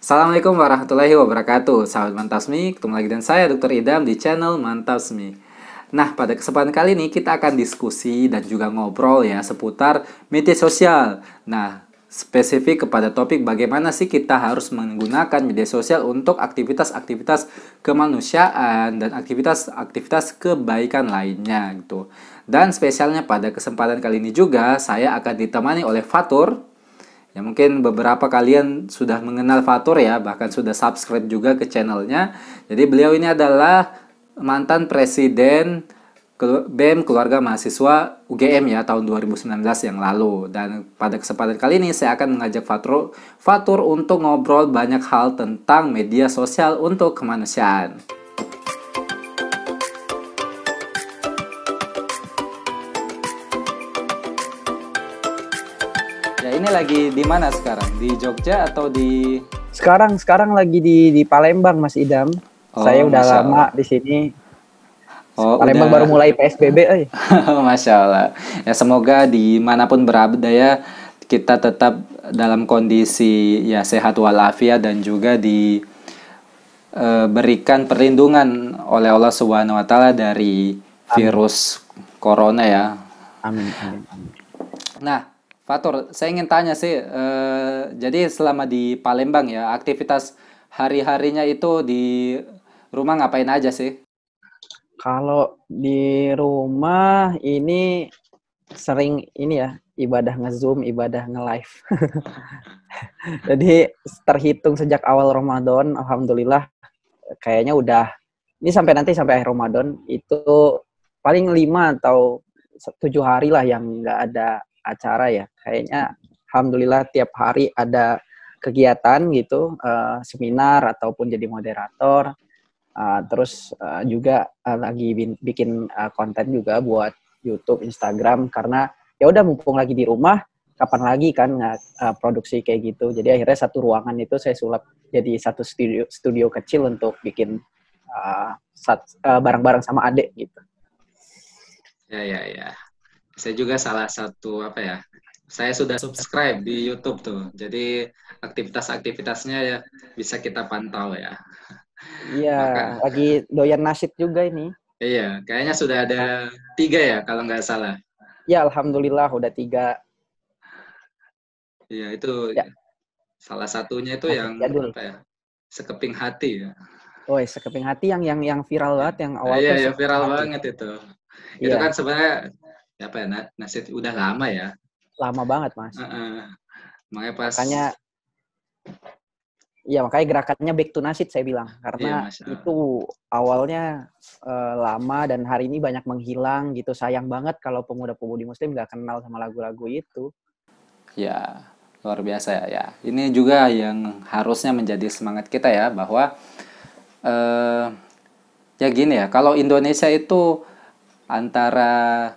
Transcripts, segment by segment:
Assalamualaikum warahmatullahi wabarakatuh. Sahabat Mantasmi, ketemu lagi dengan saya Dr. Idam di channel Mantasmi. Nah, pada kesempatan kali ini kita akan diskusi dan juga ngobrol ya seputar media sosial. Nah, spesifik kepada topik bagaimana sih kita harus menggunakan media sosial untuk aktivitas-aktivitas kemanusiaan dan aktivitas-aktivitas kebaikan lainnya gitu. Dan spesialnya pada kesempatan kali ini juga saya akan ditemani oleh Fatur. Ya mungkin beberapa kalian sudah mengenal Fatur ya, bahkan sudah subscribe juga ke channelnya. Jadi beliau ini adalah mantan presiden BEM Keluarga Mahasiswa UGM ya tahun 2019 yang lalu. Dan pada kesempatan kali ini saya akan mengajak Fatur untuk ngobrol banyak hal tentang media sosial untuk kemanusiaan. Ya ini lagi di mana sekarang? Di Jogja atau di... Sekarang lagi di Palembang, Mas Idam. Oh, Saya udah Masya lama Allah. di sini. Oh, Palembang udah. baru mulai PSBB, Masya Allah. Ya semoga dimanapun berada ya kita tetap dalam kondisi ya sehat walafiat dan juga diberikan perlindungan oleh Allah Subhanahu Wa Taala dari Amin. virus corona ya. Amin, amin, amin. Nah, Fatur, saya ingin tanya sih, jadi selama di Palembang ya aktivitas hari-harinya itu di rumah ngapain aja sih? Kalau di rumah ini sering ini ya, ibadah nge-Zoom, ibadah nge-live. Jadi terhitung sejak awal Ramadan, alhamdulillah kayaknya udah ini sampai akhir Ramadan itu paling 5 atau 7 hari lah yang nggak ada acara ya. Kayaknya alhamdulillah tiap hari ada kegiatan gitu, seminar ataupun jadi moderator. Terus juga lagi bikin konten juga buat YouTube, Instagram karena ya udah mumpung lagi di rumah, kapan lagi kan produksi kayak gitu. Jadi akhirnya satu ruangan itu saya sulap jadi satu studio kecil untuk bikin bareng-bareng sama adik gitu. Ya, ya, ya. Saya juga salah satu apa ya? Saya sudah subscribe di YouTube tuh. Jadi aktivitas-aktivitasnya ya bisa kita pantau ya. Iya, Maka lagi doyan nasid juga ini. iya, kayaknya sudah ada 3 ya kalau nggak salah. Ya, alhamdulillah udah 3. Iya, itu Ya, salah satunya itu masih yang jadul. apa ya? Sekeping hati ya. Oh, sekeping hati yang viral Iya, banget yang awal iya, tuh ya sekeping viral hati. banget itu. Itu kan Iya, sebenarnya apa ya? Nasib udah lama ya. lama banget, Mas. Heeh. Makanya pas Makanya makanya gerakannya back to nasid saya bilang iya karena Masya Allah. itu awalnya lama dan hari ini banyak menghilang gitu. Sayang banget kalau pemuda-pemudi muslim nggak kenal sama lagu-lagu itu. Ya, luar biasa ya. Ini juga yang harusnya menjadi semangat kita ya bahwa eh ya gini ya, kalau Indonesia itu antara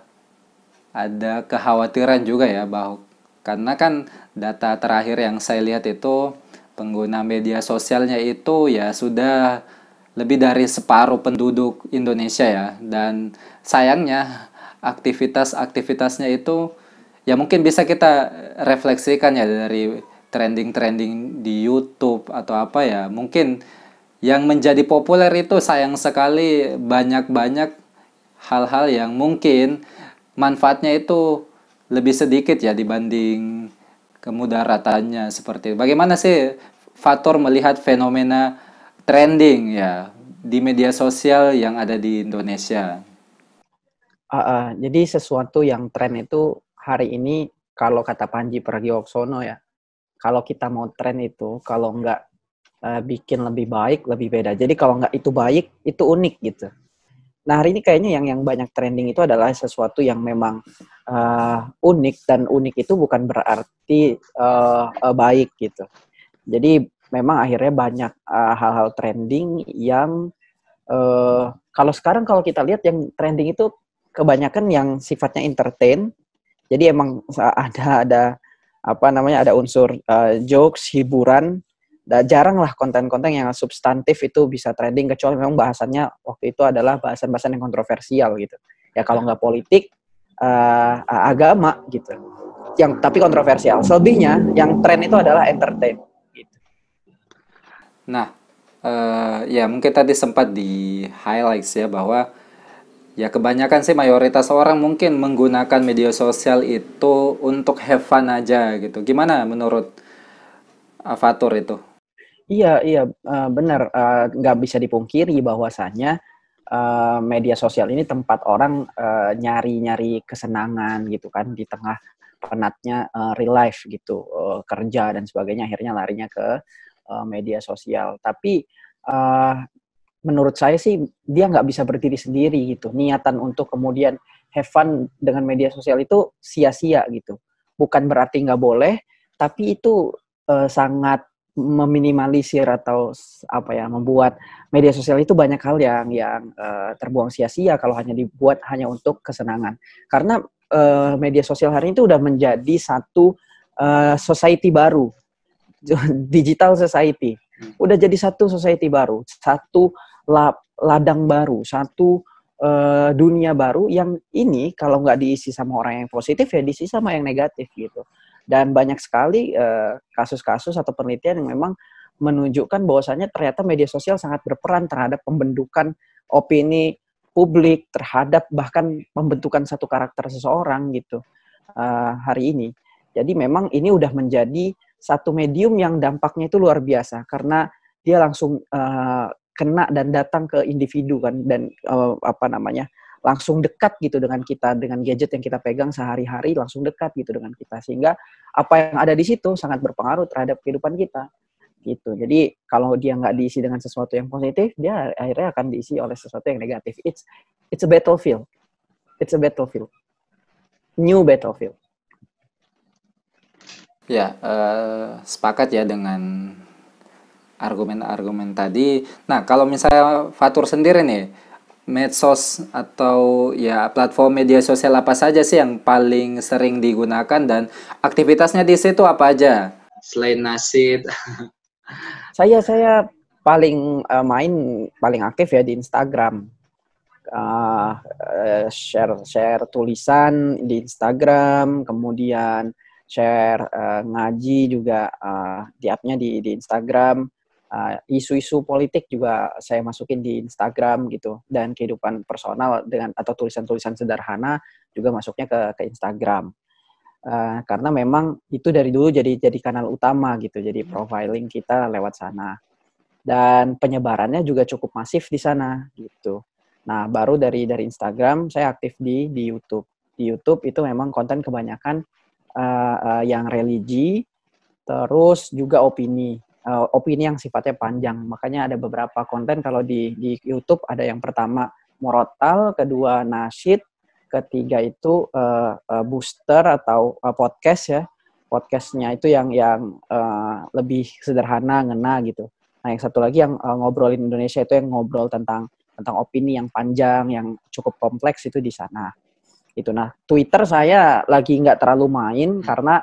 ada kekhawatiran juga ya bahwa karena kan data terakhir yang saya lihat itu pengguna media sosialnya itu ya sudah lebih dari separuh penduduk Indonesia ya, dan sayangnya aktivitas-aktivitasnya itu ya mungkin bisa kita refleksikan ya dari trending-trending di YouTube atau apa ya, mungkin yang menjadi populer itu sayang sekali banyak-banyak hal-hal yang mungkin manfaatnya itu lebih sedikit ya dibanding kemudaratannya seperti itu. Bagaimana sih Fatur melihat fenomena trending ya di media sosial yang ada di Indonesia? Jadi sesuatu yang tren itu hari ini kalau kata Panji Pragiwaksono ya, kalau kita mau tren itu kalau nggak bikin lebih baik lebih beda. Jadi kalau nggak itu baik itu unik gitu. Nah hari ini kayaknya yang banyak trending itu adalah sesuatu yang memang unik, dan unik itu bukan berarti baik gitu. Jadi memang akhirnya banyak hal-hal trending yang kalau kita lihat yang trending itu kebanyakan yang sifatnya entertain. Jadi emang ada apa namanya, ada unsur jokes, hiburan. Dan jarang lah konten-konten yang substantif itu bisa trending, kecuali memang bahasannya waktu itu adalah bahasan-bahasan yang kontroversial gitu. Ya kalau nggak politik, agama gitu. Yang tapi kontroversial. Selebihnya yang tren itu adalah entertain. Gitu. Nah, ya mungkin tadi sempat di highlights ya bahwa ya kebanyakan sih mayoritas orang mungkin menggunakan media sosial itu untuk have fun aja gitu. Gimana menurut Fatur itu? Iya, iya, benar. Nggak bisa dipungkiri bahwasannya media sosial ini tempat orang nyari-nyari kesenangan gitu kan di tengah penatnya real life gitu, kerja dan sebagainya. Akhirnya larinya ke media sosial. Tapi uh, menurut saya sih dia nggak bisa berdiri sendiri gitu. Niatan untuk kemudian have fun dengan media sosial itu sia-sia gitu. Bukan berarti nggak boleh, tapi itu sangat meminimalisir atau apa ya, membuat media sosial itu banyak hal yang terbuang sia-sia kalau hanya dibuat hanya untuk kesenangan. Karena media sosial hari ini itu udah menjadi satu society baru, digital society. Udah jadi satu society baru, satu ladang baru, satu dunia baru yang ini kalau nggak diisi sama orang yang positif ya diisi sama yang negatif gitu. Dan banyak sekali kasus-kasus atau penelitian yang memang menunjukkan bahwasannya ternyata media sosial sangat berperan terhadap pembentukan opini publik, terhadap bahkan pembentukan satu karakter seseorang gitu hari ini. Jadi memang ini udah menjadi satu medium yang dampaknya itu luar biasa karena dia langsung kena dan datang ke individu kan, dan langsung dekat gitu dengan kita, dengan gadget yang kita pegang sehari-hari langsung dekat gitu dengan kita, sehingga apa yang ada di situ sangat berpengaruh terhadap kehidupan kita gitu. Jadi kalau dia nggak diisi dengan sesuatu yang positif, dia akhirnya akan diisi oleh sesuatu yang negatif. It's a battlefield. It's a battlefield. New battlefield. Ya, sepakat ya dengan argumen-argumen tadi. Nah, kalau misalnya Fatur sendiri nih, medsos atau ya platform media sosial apa saja sih yang paling sering digunakan dan aktivitasnya di situ apa aja? Selain nasid. Saya paling aktif ya di Instagram. Share tulisan di Instagram, kemudian share ngaji juga di up-nya di Instagram. Isu-isu politik juga saya masukin di Instagram gitu, dan kehidupan personal dengan atau tulisan-tulisan sederhana juga masuknya ke Instagram. Karena memang itu dari dulu jadi kanal utama gitu, jadi profiling kita lewat sana, dan penyebarannya juga cukup masif di sana gitu. Nah, baru dari Instagram saya aktif di YouTube. Di YouTube itu memang konten kebanyakan yang religi, terus juga opini yang sifatnya panjang. Makanya ada beberapa konten kalau di YouTube, ada yang pertama Morotal, kedua nasyid, ketiga itu booster atau podcast ya. Podcastnya itu yang lebih sederhana, ngena gitu. Nah, yang satu lagi yang ngobrolin Indonesia, itu yang ngobrol tentang opini yang panjang, yang cukup kompleks, itu di sana. Itu. Nah, Twitter saya lagi nggak terlalu main karena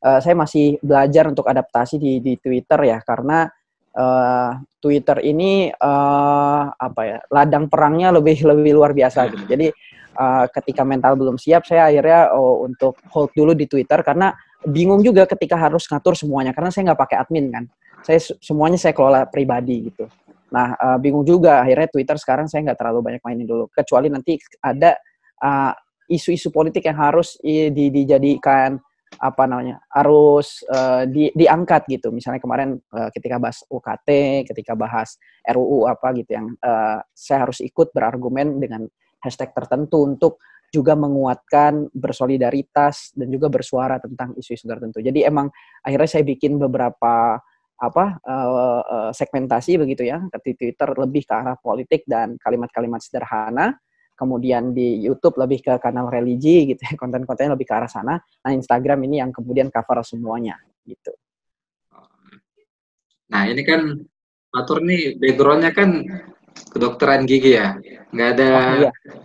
saya masih belajar untuk adaptasi di Twitter ya, karena Twitter ini ladang perangnya lebih luar biasa gitu. Jadi ketika mental belum siap, saya akhirnya untuk hold dulu di Twitter, karena bingung juga ketika harus ngatur semuanya, karena saya nggak pakai admin kan. Semuanya saya kelola pribadi gitu. Nah, bingung juga, akhirnya Twitter sekarang saya nggak terlalu banyak mainin dulu, kecuali nanti ada isu-isu politik yang harus dijadikan harus diangkat gitu. Misalnya kemarin ketika bahas UKT, ketika bahas RUU apa gitu, yang saya harus ikut berargumen dengan hashtag tertentu untuk juga menguatkan, bersolidaritas, dan juga bersuara tentang isu-isu tertentu. Jadi emang akhirnya saya bikin beberapa segmentasi begitu ya di Twitter, lebih ke arah politik dan kalimat-kalimat sederhana. Kemudian di YouTube lebih ke kanal religi gitu ya, konten-kontennya lebih ke arah sana. Nah, Instagram ini yang kemudian cover semuanya gitu. Nah, ini kan Fatur nih background-nya kan kedokteran gigi ya, nggak ada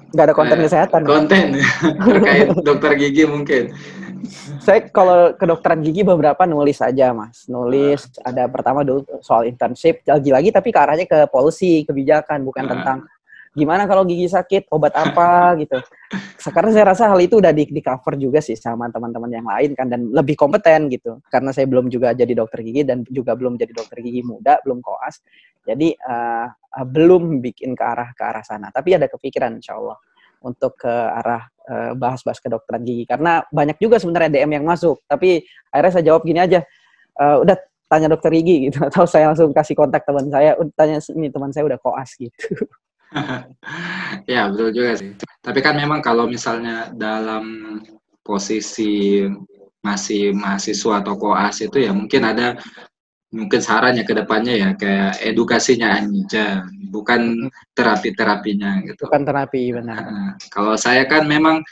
nggak ada konten kesehatan. Konten terkait dokter gigi mungkin. Saya kalau kedokteran gigi beberapa nulis aja, Mas. Nulis, ada pertama dulu soal internship, lagi-lagi tapi ke arahnya ke policy, kebijakan, bukan tentang gimana kalau gigi sakit, obat apa gitu. Sekarang saya rasa hal itu udah di cover juga sih sama teman-teman yang lain kan, dan lebih kompeten gitu. Karena saya belum juga jadi dokter gigi dan juga belum jadi dokter gigi muda, belum koas. Jadi belum bikin ke arah sana. Tapi ada kepikiran insya Allah untuk ke arah bahas-bahas kedokteran gigi. Karena banyak juga sebenarnya DM yang masuk. Tapi akhirnya saya jawab gini aja, udah tanya dokter gigi gitu. Atau saya langsung kasih kontak teman saya, tanya ini teman saya udah koas gitu. Ya, betul juga sih. Tapi kan memang kalau misalnya dalam posisi masih mahasiswa atau koas itu ya mungkin sarannya ke depannya ya kayak edukasinya aja, bukan terapi-terapinya gitu. Bukan terapi, benar. Kalau saya kan memang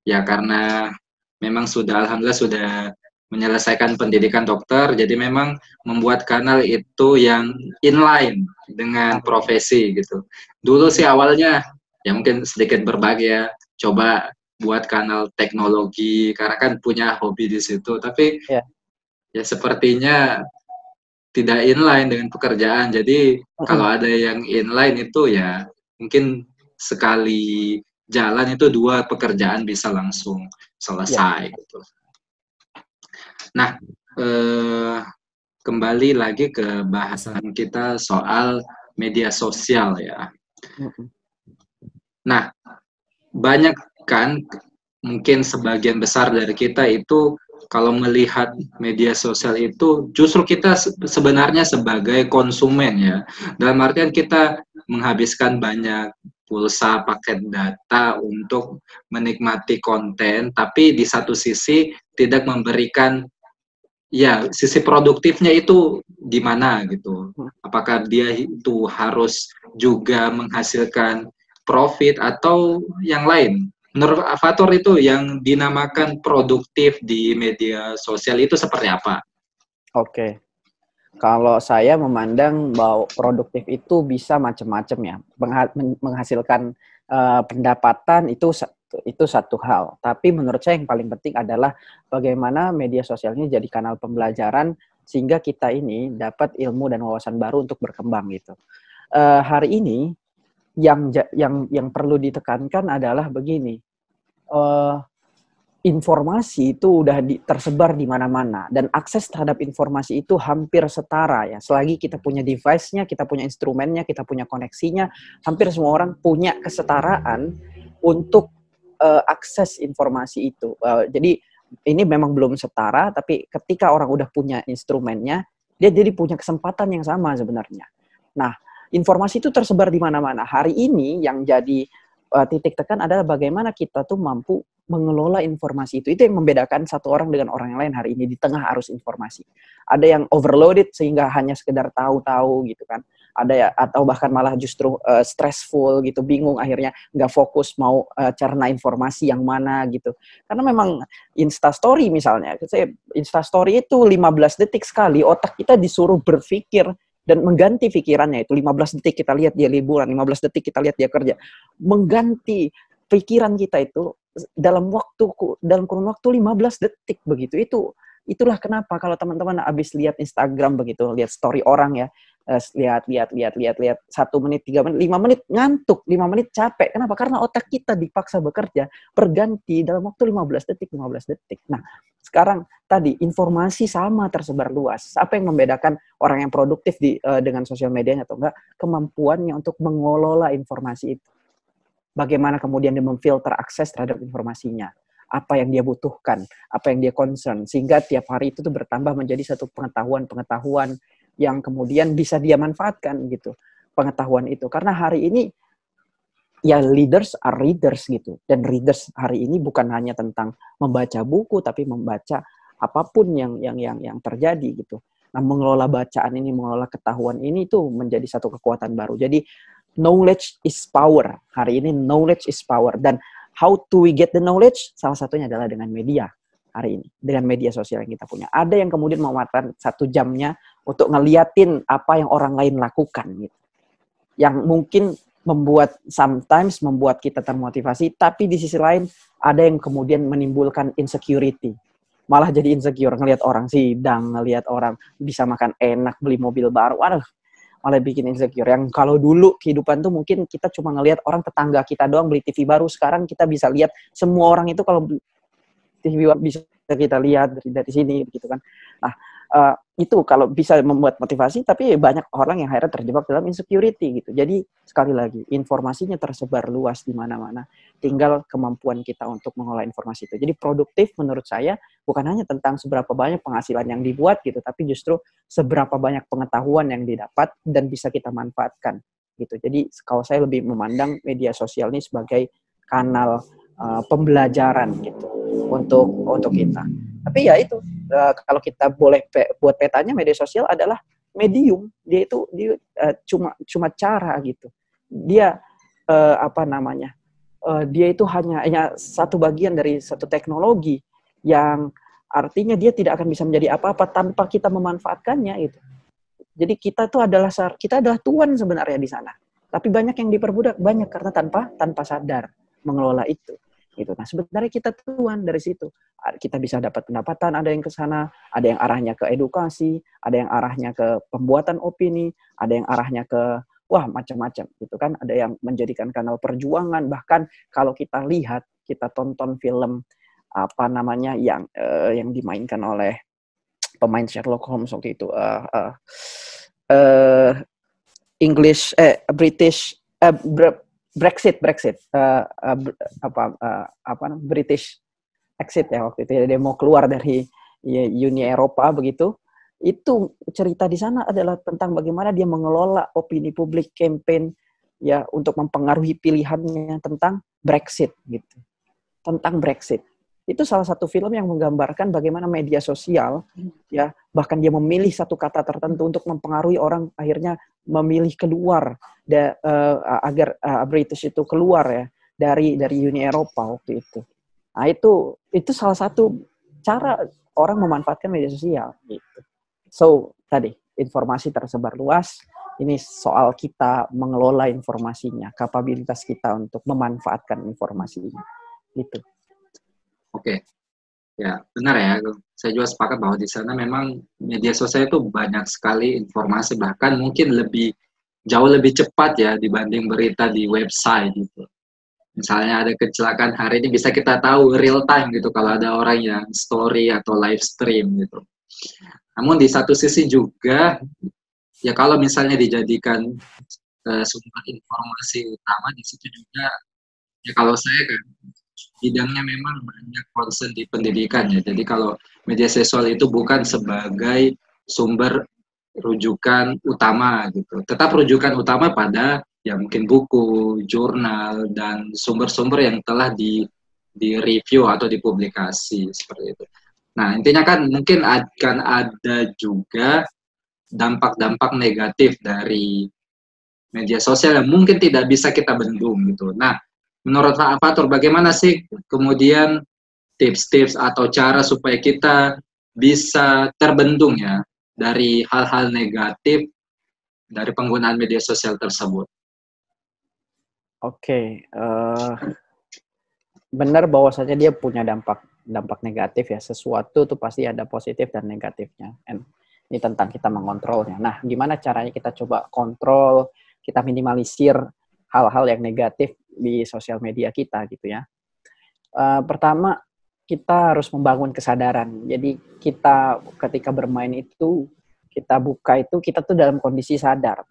ya karena memang alhamdulillah sudah menyelesaikan pendidikan dokter, jadi memang membuat kanal itu yang inline dengan profesi gitu. Dulu sih awalnya ya mungkin sedikit berbagi ya, coba buat kanal teknologi karena kan punya hobi di situ, tapi ya sepertinya tidak inline dengan pekerjaan. Jadi kalau ada yang inline itu ya mungkin sekali jalan itu 2 pekerjaan bisa langsung selesai gitu. Nah, kembali lagi ke bahasan kita soal media sosial ya. Nah, banyak kan mungkin sebagian besar dari kita itu kalau melihat media sosial itu justru kita sebenarnya sebagai konsumen ya. Dalam artian kita menghabiskan banyak pulsa, paket data untuk menikmati konten, tapi di satu sisi tidak memberikan ya sisi produktifnya itu di mana gitu. Apakah dia itu harus juga menghasilkan profit atau yang lain? Menurut Fatur itu yang dinamakan produktif di media sosial itu seperti apa? Oke. Kalau saya memandang bahwa produktif itu bisa macam-macam ya. Menghasilkan pendapatan itu satu hal. Tapi menurut saya yang paling penting adalah bagaimana media sosial ini jadi kanal pembelajaran sehingga kita ini dapat ilmu dan wawasan baru untuk berkembang gitu. Hari ini yang perlu ditekankan adalah begini. Informasi itu udah tersebar di mana-mana dan akses terhadap informasi itu hampir setara ya. Selagi kita punya device-nya, kita punya instrumennya, kita punya koneksinya, hampir semua orang punya kesetaraan untuk akses informasi itu. Jadi ini memang belum setara, tapi ketika orang udah punya instrumennya, dia jadi punya kesempatan yang sama sebenarnya. Nah, informasi itu tersebar di mana-mana. Hari ini yang jadi titik tekan adalah bagaimana kita tuh mampu mengelola informasi itu. Itu yang membedakan satu orang dengan orang yang lain hari ini di tengah arus informasi. Ada yang overloaded sehingga hanya sekedar tahu-tahu gitu kan. Ada ya, atau bahkan malah justru stressful gitu, bingung akhirnya nggak fokus mau cerna informasi yang mana gitu. Karena memang Instastory misalnya, Instastory itu 15 detik sekali otak kita disuruh berpikir dan mengganti pikirannya. Itu 15 detik kita lihat dia liburan, 15 detik kita lihat dia kerja. Mengganti pikiran kita itu dalam kurun waktu 15 detik begitu. Itulah kenapa kalau teman-teman habis lihat Instagram begitu, lihat story orang ya, lihat 1 menit, 3 menit, 5 menit ngantuk, 5 menit capek. Kenapa? Karena otak kita dipaksa bekerja berganti dalam waktu 15 detik. Nah, sekarang tadi informasi sama tersebar luas. Apa yang membedakan orang yang produktif dengan sosial medianya atau enggak? Kemampuannya untuk mengelola informasi itu. Bagaimana kemudian dia memfilter akses terhadap informasinya. Apa yang dia butuhkan, apa yang dia concern. Sehingga tiap hari itu tuh bertambah menjadi satu pengetahuan yang kemudian bisa dia manfaatkan gitu. Pengetahuan itu. Karena hari ini ya leaders are readers gitu. Dan readers hari ini bukan hanya tentang membaca buku, tapi membaca apapun yang terjadi gitu. Nah, mengelola bacaan ini, mengelola ketahuan ini tuh menjadi satu kekuatan baru. Jadi knowledge is power. Hari ini knowledge is power. Dan how do we get the knowledge? Salah satunya adalah dengan media hari ini. Dengan media sosial yang kita punya. Ada yang kemudian memanfaatkan 1 jamnya untuk ngeliatin apa yang orang lain lakukan. Gitu. Yang mungkin sometimes membuat kita termotivasi. Tapi di sisi lain ada yang kemudian menimbulkan insecurity. Malah jadi insecure ngelihat orang sidang, ngelihat orang bisa makan enak, beli mobil baru. Aduh, malah bikin insecure. Yang kalau dulu kehidupan tuh mungkin kita cuma ngelihat orang tetangga kita doang beli TV baru, sekarang kita bisa lihat semua orang itu kalau TV bisa kita lihat dari sini gitu kan. Nah, itu kalau bisa membuat motivasi, tapi banyak orang yang akhirnya terjebak dalam insecurity gitu. Jadi sekali lagi, informasinya tersebar luas di mana-mana. Tinggal kemampuan kita untuk mengolah informasi itu. Jadi produktif menurut saya bukan hanya tentang seberapa banyak penghasilan yang dibuat gitu, tapi justru seberapa banyak pengetahuan yang didapat dan bisa kita manfaatkan gitu. Jadi kalau saya lebih memandang media sosial ini sebagai kanal pembelajaran gitu untuk kita. Tapi ya itu kalau kita boleh buat petanya, media sosial adalah medium. Dia cuma cara gitu. Dia dia itu hanya satu bagian dari satu teknologi yang artinya dia tidak akan bisa menjadi apa-apa tanpa kita memanfaatkannya itu. Jadi kita adalah tuan sebenarnya di sana. Tapi banyak yang diperbudak, banyak karena tanpa sadar mengelola itu. Gitu. Nah, sebenarnya kita tuan dari situ. Kita bisa dapat pendapatan, ada yang ke sana, ada yang arahnya ke edukasi, ada yang arahnya ke pembuatan opini, ada yang arahnya ke macam-macam gitu kan. Ada yang menjadikan kanal perjuangan, bahkan kalau kita lihat, kita tonton film yang dimainkan oleh pemain Sherlock Holmes waktu itu Brexit British exit ya waktu itu ya, dia mau keluar dari Uni Eropa begitu. Itu cerita di sana adalah tentang bagaimana dia mengelola opini publik, campaign ya untuk mempengaruhi pilihannya tentang Brexit gitu. Tentang Brexit. Itu salah satu film yang menggambarkan bagaimana media sosial ya bahkan dia memilih satu kata tertentu untuk mempengaruhi orang akhirnya memilih keluar agar British itu keluar ya dari Uni Eropa waktu itu. Nah, itu salah satu cara orang memanfaatkan media sosial gitu. So, tadi informasi tersebar luas, ini soal kita mengelola informasinya, kapabilitas kita untuk memanfaatkan informasinya gitu. Oke. Ya, benar ya. Saya juga sepakat bahwa di sana memang media sosial itu banyak sekali informasi, bahkan mungkin jauh lebih cepat ya dibanding berita di website gitu. Misalnya ada kecelakaan hari ini bisa kita tahu real time gitu kalau ada orang yang story atau live stream gitu. Namun di satu sisi juga ya kalau misalnya dijadikan sumber informasi utama di situ juga ya kalau saya kan bidangnya memang banyak concern di pendidikan ya. Jadi kalau media sosial itu bukan sebagai sumber rujukan utama gitu. Tetap rujukan utama pada ya mungkin buku, jurnal, dan sumber-sumber yang telah di review atau dipublikasi seperti itu. Nah, intinya kan mungkin akan ada juga dampak-dampak negatif dari media sosial yang mungkin tidak bisa kita bendung gitu. Nah, menurut Pak Fatur, bagaimana sih kemudian tips-tips atau cara supaya kita bisa terbendung ya dari hal-hal negatif dari penggunaan media sosial tersebut? Oke, benar bahwasanya dia punya dampak negatif ya. Sesuatu tuh pasti ada positif dan negatifnya. Ini tentang kita mengontrolnya. Nah, gimana caranya kita coba kontrol, kita minimalisir hal-hal yang negatif di sosial media kita gitu ya. Pertama, kita harus membangun kesadaran. Jadi kita ketika bermain itu, kita buka itu, kita tuh dalam kondisi sadar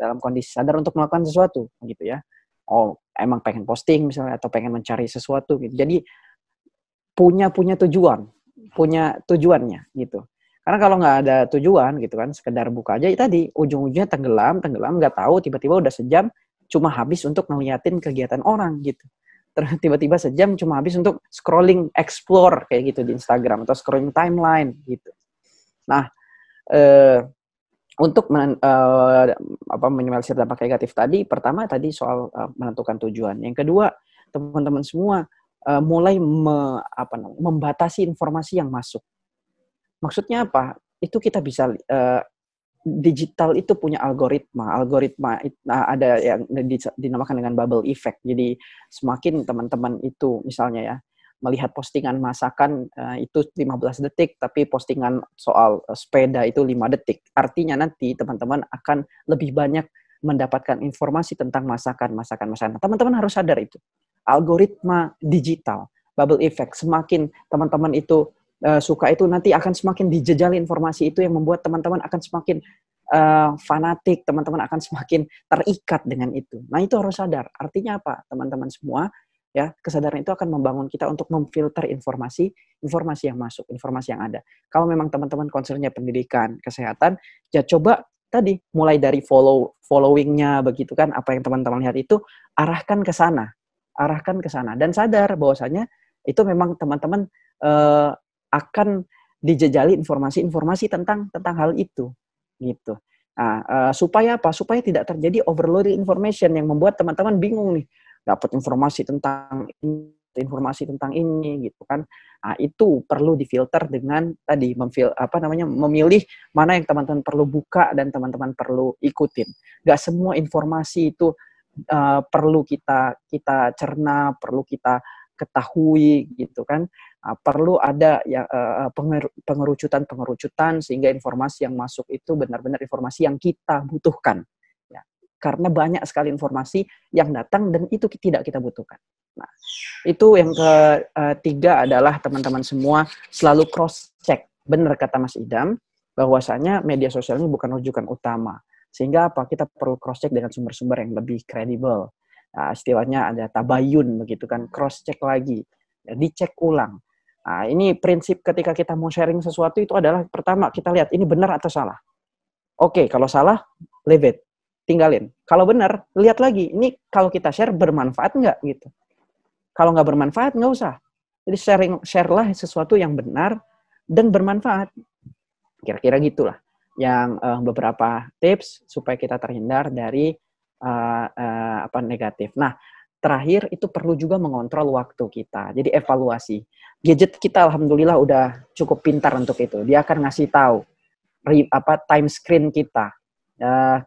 untuk melakukan sesuatu gitu ya. Oh, emang pengen posting misalnya atau pengen mencari sesuatu gitu. Jadi punya tujuannya gitu. Karena kalau nggak ada tujuan gitu kan, sekedar buka aja tadi ujung-ujungnya tenggelam nggak tahu, tiba-tiba udah sejam cuma habis untuk ngeliatin kegiatan orang gitu. Terus tiba-tiba sejam cuma habis untuk scrolling explore kayak gitu di Instagram atau scrolling timeline gitu. Nah, untuk minimalisir dampak negatif tadi, pertama tadi soal menentukan tujuan. Yang kedua, teman-teman semua mulai membatasi informasi yang masuk. Maksudnya apa? Itu kita bisa digital itu punya algoritma ada yang dinamakan dengan bubble effect. Jadi semakin teman-teman itu misalnya ya melihat postingan masakan itu 15 detik, tapi postingan soal sepeda itu 5 detik. Artinya nanti teman-teman akan lebih banyak mendapatkan informasi tentang masakan. Teman-teman harus sadar itu. Algoritma digital, bubble effect, semakin teman-teman itu suka itu, nanti akan semakin dijejali informasi itu yang membuat teman-teman akan semakin fanatik, teman-teman akan semakin terikat dengan itu. Nah, itu harus sadar. Artinya apa? Teman-teman semua, ya, kesadaran itu akan membangun kita untuk memfilter informasi yang masuk, informasi yang ada. Kalau memang teman-teman concernnya pendidikan, kesehatan, ya coba tadi mulai dari followingnya begitu kan, apa yang teman-teman lihat itu arahkan ke sana, dan sadar bahwasanya itu memang teman-teman akan dijejali informasi tentang hal itu, gitu. Nah, supaya apa? Supaya tidak terjadi overloading information yang membuat teman-teman bingung nih, dapat informasi tentang ini gitu kan. Nah, itu perlu difilter dengan tadi memilih mana yang teman-teman perlu buka dan teman-teman perlu ikutin. Gak semua informasi itu perlu kita cerna, perlu kita ketahui gitu kan. Perlu ada ya pengerucutan sehingga informasi yang masuk itu benar-benar informasi yang kita butuhkan. Ya. Karena banyak sekali informasi yang datang dan itu tidak kita butuhkan. Nah, itu yang ketiga adalah teman-teman semua selalu cross check. Benar kata Mas Idam, bahwasanya media sosial ini bukan rujukan utama. Sehingga apa? Kita perlu cross check dengan sumber-sumber yang lebih kredibel. Nah, istilahnya ada tabayun begitu kan, cross check lagi, ya, dicek ulang. Nah, ini prinsip ketika kita mau sharing sesuatu itu adalah pertama kita lihat ini benar atau salah. Oke, kalau salah, leave it, tinggalin. Kalau benar, lihat lagi. Ini kalau kita share bermanfaat nggak gitu. Kalau nggak bermanfaat, nggak usah. Jadi share-lah sesuatu yang benar dan bermanfaat. Kira-kira gitulah. Yang beberapa tips supaya kita terhindar dari negatif. Nah, terakhir itu perlu juga mengontrol waktu kita. Jadi evaluasi. Gadget kita alhamdulillah udah cukup pintar untuk itu. Dia akan ngasih tahu time screen kita.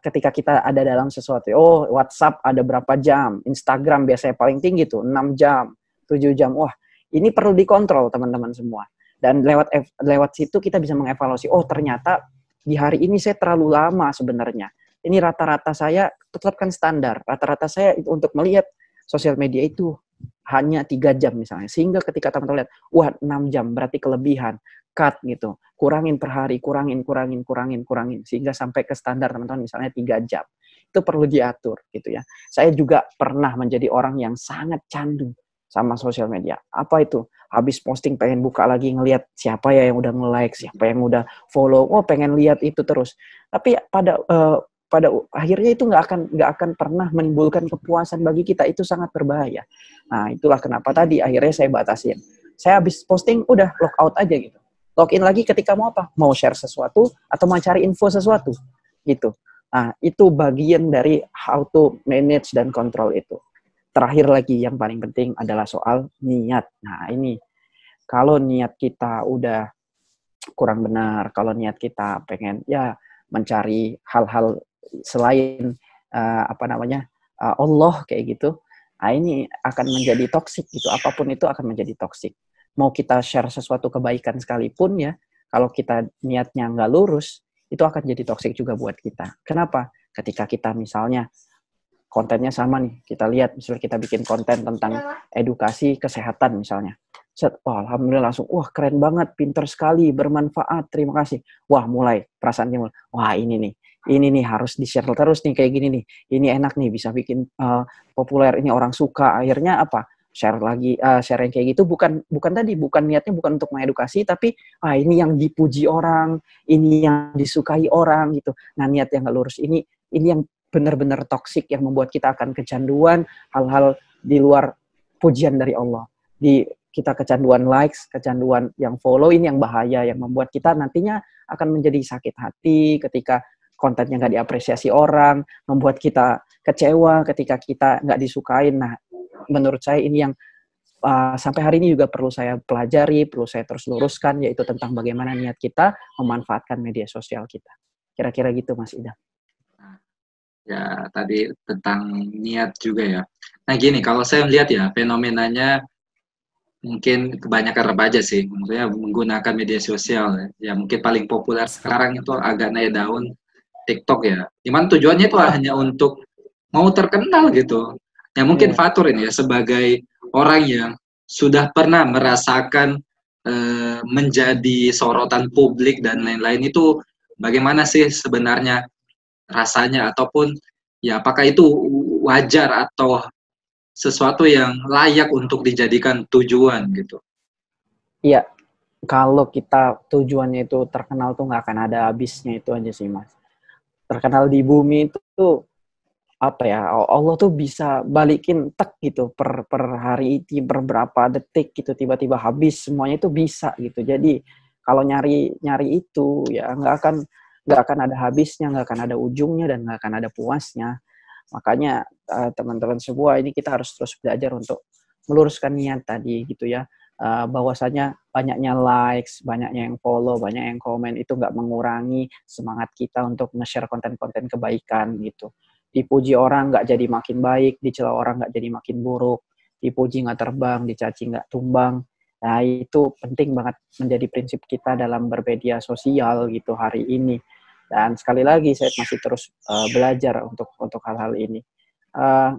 Ketika kita ada dalam sesuatu. Oh, WhatsApp ada berapa jam, Instagram biasanya paling tinggi tuh 6 jam, 7 jam. Wah, ini perlu dikontrol teman-teman semua. Dan lewat situ kita bisa mengevaluasi. Oh, ternyata di hari ini saya terlalu lama sebenarnya. Ini rata-rata saya tetapkan standar. Rata-rata saya untuk melihat sosial media itu hanya 3 jam misalnya. Sehingga ketika teman-teman lihat, wah 6 jam berarti kelebihan. Cut gitu. Kurangin per hari, kurangin. Sehingga sampai ke standar teman-teman misalnya 3 jam. Itu perlu diatur gitu ya. Saya juga pernah menjadi orang yang sangat candu sama sosial media. Apa itu? Habis posting pengen buka lagi ngelihat siapa ya yang udah nge-like, siapa yang udah follow. Oh, pengen lihat itu terus. Tapi pada akhirnya itu nggak akan pernah menimbulkan kepuasan bagi kita. Itu sangat berbahaya. Nah, itulah kenapa tadi akhirnya saya batasin. Saya habis posting udah log out aja gitu. Login lagi ketika mau apa? Mau share sesuatu atau mau cari info sesuatu gitu. Nah, itu bagian dari how to manage dan control itu. Terakhir lagi yang paling penting adalah soal niat. Nah, ini kalau niat kita udah kurang benar, kalau niat kita pengen ya mencari hal-hal selain Allah kayak gitu, nah ini akan menjadi toksik gitu. Apapun itu akan menjadi toksik. Mau kita share sesuatu kebaikan sekalipun ya, kalau kita niatnya nggak lurus, itu akan jadi toksik juga buat kita. Kenapa? Ketika kita misalnya kontennya sama nih, kita lihat misalnya kita bikin konten tentang edukasi kesehatan misalnya. Alhamdulillah langsung, wah keren banget, pinter sekali, bermanfaat, terima kasih. Wah mulai perasaannya mulai, wah ini nih harus di-share terus nih kayak gini nih, ini enak nih bisa bikin populer, ini orang suka. Akhirnya apa? Share lagi, share yang kayak gitu bukan niatnya bukan untuk mengedukasi, tapi ini yang dipuji orang, ini yang disukai orang gitu. Nah niat yang nggak lurus ini yang benar-benar toksik yang membuat kita akan kecanduan hal-hal di luar pujian dari Allah. Kita kecanduan likes, kecanduan yang follow, ini yang bahaya, yang membuat kita nantinya akan menjadi sakit hati ketika kontennya nggak diapresiasi orang, membuat kita kecewa ketika kita nggak disukain. Nah, menurut saya ini yang sampai hari ini juga perlu saya pelajari, perlu saya terus luruskan, yaitu tentang bagaimana niat kita memanfaatkan media sosial kita. Kira-kira gitu, Mas Ida. Ya, tadi tentang niat juga ya. Nah gini, kalau saya melihat ya, fenomenanya mungkin kebanyakan remaja sih, maksudnya menggunakan media sosial ya. Ya mungkin paling populer sekarang itu agak naik daun TikTok ya. Dimana tujuannya itu hanya untuk mau terkenal gitu. Ya mungkin Iya, Fatur ini ya sebagai orang yang sudah pernah merasakan menjadi sorotan publik dan lain-lain itu bagaimana sih sebenarnya rasanya ataupun ya apakah itu wajar atau sesuatu yang layak untuk dijadikan tujuan gitu. iya. Kalau kita tujuannya itu terkenal tuh nggak akan ada habisnya, itu aja sih Mas. Terkenal di bumi itu tuh apa ya, Allah tuh bisa balikin tek gitu per hari ini, per berapa detik gitu, tiba-tiba habis semuanya itu bisa gitu. Jadi kalau nyari nyari itu ya nggak akan ada habisnya, nggak akan ada ujungnya, dan nggak akan ada puasnya. Makanya teman-teman semua ini kita harus terus belajar untuk meluruskan niat tadi gitu ya. Bahwasanya banyaknya likes, banyaknya yang follow, banyak yang komen itu nggak mengurangi semangat kita untuk nge-share konten-konten kebaikan gitu. Dipuji orang nggak jadi makin baik, dicela orang nggak jadi makin buruk, dipuji nggak terbang, dicaci nggak tumbang. Nah itu penting banget menjadi prinsip kita dalam bermedia sosial gitu hari ini. Dan sekali lagi saya masih terus belajar untuk hal-hal ini. Uh,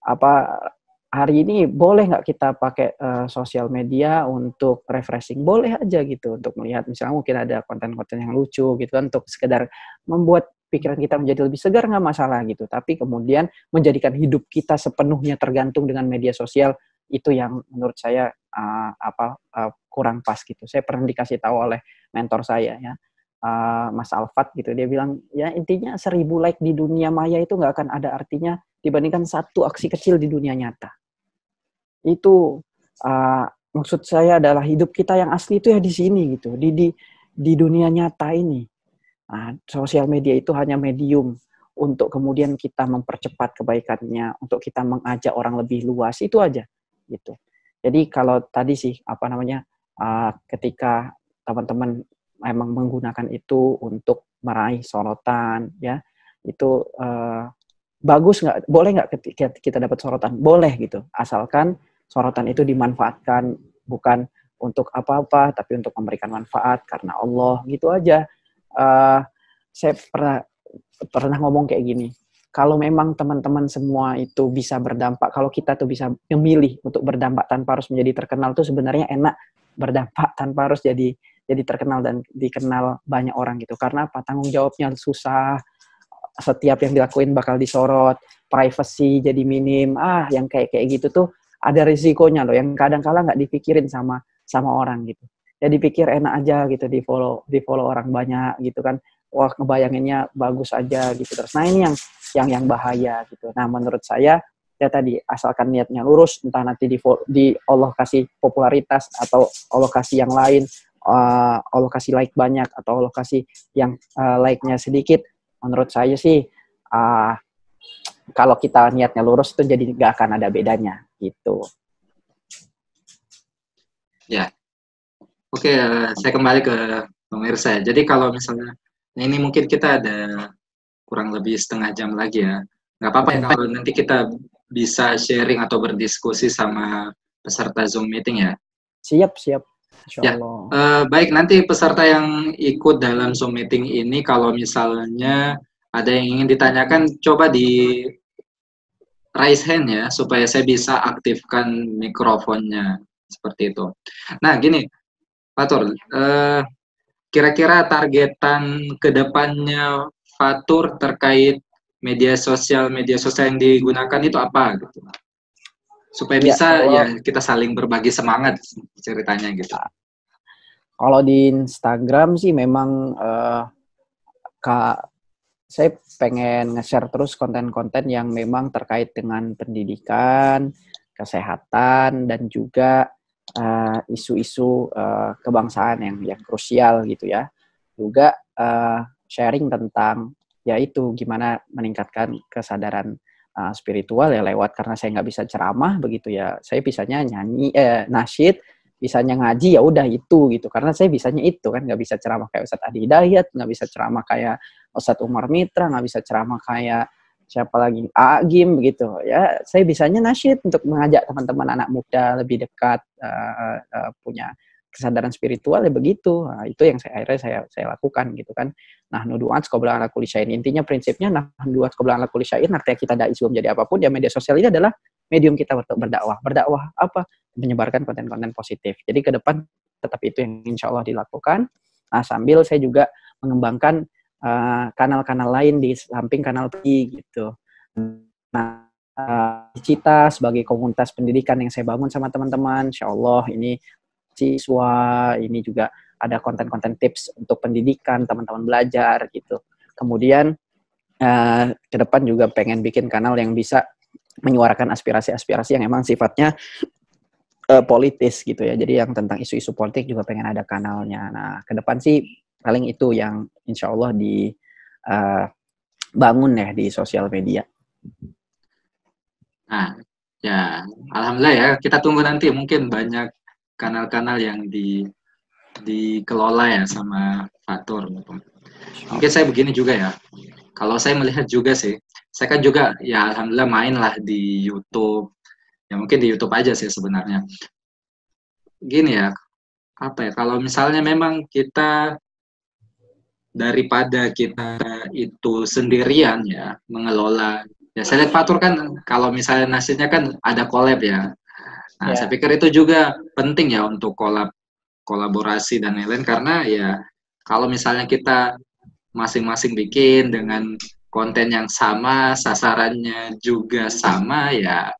apa hari ini boleh nggak kita pakai sosial media untuk refreshing? Boleh aja gitu, untuk melihat misalnya mungkin ada konten-konten yang lucu gitu kan, untuk sekedar membuat pikiran kita menjadi lebih segar, nggak masalah gitu. Tapi kemudian menjadikan hidup kita sepenuhnya tergantung dengan media sosial, itu yang menurut saya kurang pas gitu. Saya pernah dikasih tahu oleh mentor saya ya, Mas Alfat gitu, dia bilang ya intinya 1000 like di dunia maya itu nggak akan ada artinya dibandingkan satu aksi kecil di dunia nyata. Itu maksud saya adalah hidup kita yang asli itu ya di sini gitu, di dunia nyata ini. Nah, sosial media itu hanya medium untuk kemudian kita mempercepat kebaikannya, untuk kita mengajak orang lebih luas, itu aja gitu. Jadi kalau tadi sih ketika teman-teman memang menggunakan itu untuk meraih sorotan ya, itu bagus nggak? Boleh nggak ketika kita dapat sorotan? Boleh gitu, asalkan sorotan itu dimanfaatkan bukan untuk apa-apa, tapi untuk memberikan manfaat karena Allah gitu aja. Saya pernah ngomong kayak gini, kalau memang teman-teman semua itu bisa berdampak, kalau kita tuh bisa memilih untuk berdampak tanpa harus menjadi terkenal, tuh sebenarnya enak berdampak tanpa harus jadi terkenal dan dikenal banyak orang gitu. Karena apa? Tanggung jawabnya susah, setiap yang dilakuin bakal disorot, privacy jadi minim, yang kayak gitu tuh ada risikonya loh, yang kadang-kala nggak dipikirin sama orang gitu. Ya dipikir enak aja gitu, di follow orang banyak gitu kan, wah ngebayanginnya bagus aja gitu terus. Nah ini yang bahaya gitu. Nah menurut saya ya tadi, asalkan niatnya lurus, entah nanti di Allah kasih popularitas atau Allah kasih yang lain, Allah kasih like banyak atau Allah kasih yang like-nya sedikit, menurut saya sih kalau kita niatnya lurus itu jadi nggak akan ada bedanya gitu. Ya, oke, saya kembali ke pemirsa. Jadi kalau misalnya ini mungkin kita ada kurang lebih setengah jam lagi ya. Nggak apa-apa ya kalau nanti kita bisa sharing atau berdiskusi sama peserta Zoom meeting ya. Siap. Insya Ya, Allah. baik, nanti peserta yang ikut dalam Zoom meeting ini kalau misalnya ada yang ingin ditanyakan, coba di raise hand ya, supaya saya bisa aktifkan mikrofonnya, seperti itu. Nah, gini, Fatur, kira-kira targetan ke depannya Fatur terkait media sosial yang digunakan itu apa gitu? Supaya bisa ya kita saling berbagi semangat ceritanya gitu. Kalau di Instagram sih memang saya pengen nge-share terus konten-konten yang memang terkait dengan pendidikan, kesehatan, dan juga isu-isu kebangsaan yang krusial gitu ya. Juga sharing tentang yaitu gimana meningkatkan kesadaran spiritual ya lewat, karena saya nggak bisa ceramah begitu ya, saya bisanya nyanyi, nasyid, bisanya ngaji, ya udah itu gitu, karena saya bisanya itu kan, nggak bisa ceramah kayak Ustadz Adi Hidayat, nggak bisa ceramah kayak Ustadz Umar Mitra, nggak bisa ceramah kayak siapa lagi, Agim begitu ya. Saya bisanya nasyid untuk mengajak teman-teman anak muda lebih dekat, punya kesadaran spiritual ya begitu. Nah, itu yang akhirnya saya lakukan gitu kan. Nah, nuduat qabla ala kulli syai'in. Intinya prinsipnya nah nuduat qabla ala kulli syai'in, artinya kita dai sebelum jadi apapun ya, media sosial ini adalah medium kita untuk berdakwah. Berdakwah apa? Menyebarkan konten-konten positif. Jadi ke depan tetap itu yang insya Allah dilakukan. Nah, sambil saya juga mengembangkan kanal-kanal lain di samping kanal PI gitu. Nah, Cita sebagai komunitas pendidikan yang saya bangun sama teman-teman, insya Allah ini siswa, ini juga ada konten-konten tips untuk pendidikan, teman-teman belajar gitu. Kemudian ke depan juga pengen bikin kanal yang bisa menyuarakan aspirasi-aspirasi yang emang sifatnya politis gitu ya. Jadi yang tentang isu-isu politik juga pengen ada kanalnya. Nah, ke depan sih paling itu yang insya Allah dibangun ya di sosial media. Nah, ya, alhamdulillah ya. Kita tunggu nanti mungkin banyak kanal-kanal yang dikelola ya sama Fatur. Mungkin saya begini juga ya. Kalau saya melihat juga sih, saya kan juga ya alhamdulillah main lah di YouTube. Ya mungkin di YouTube aja sih sebenarnya. Gini ya, apa ya? Kalau misalnya memang kita daripada kita itu sendirian ya mengelola. Ya saya lihat Fatur kan kalau misalnya nasibnya kan ada collab ya. Nah, saya pikir itu juga penting ya untuk kolaborasi dan lain-lain karena ya kalau misalnya kita masing-masing bikin dengan konten yang sama, sasarannya juga sama ya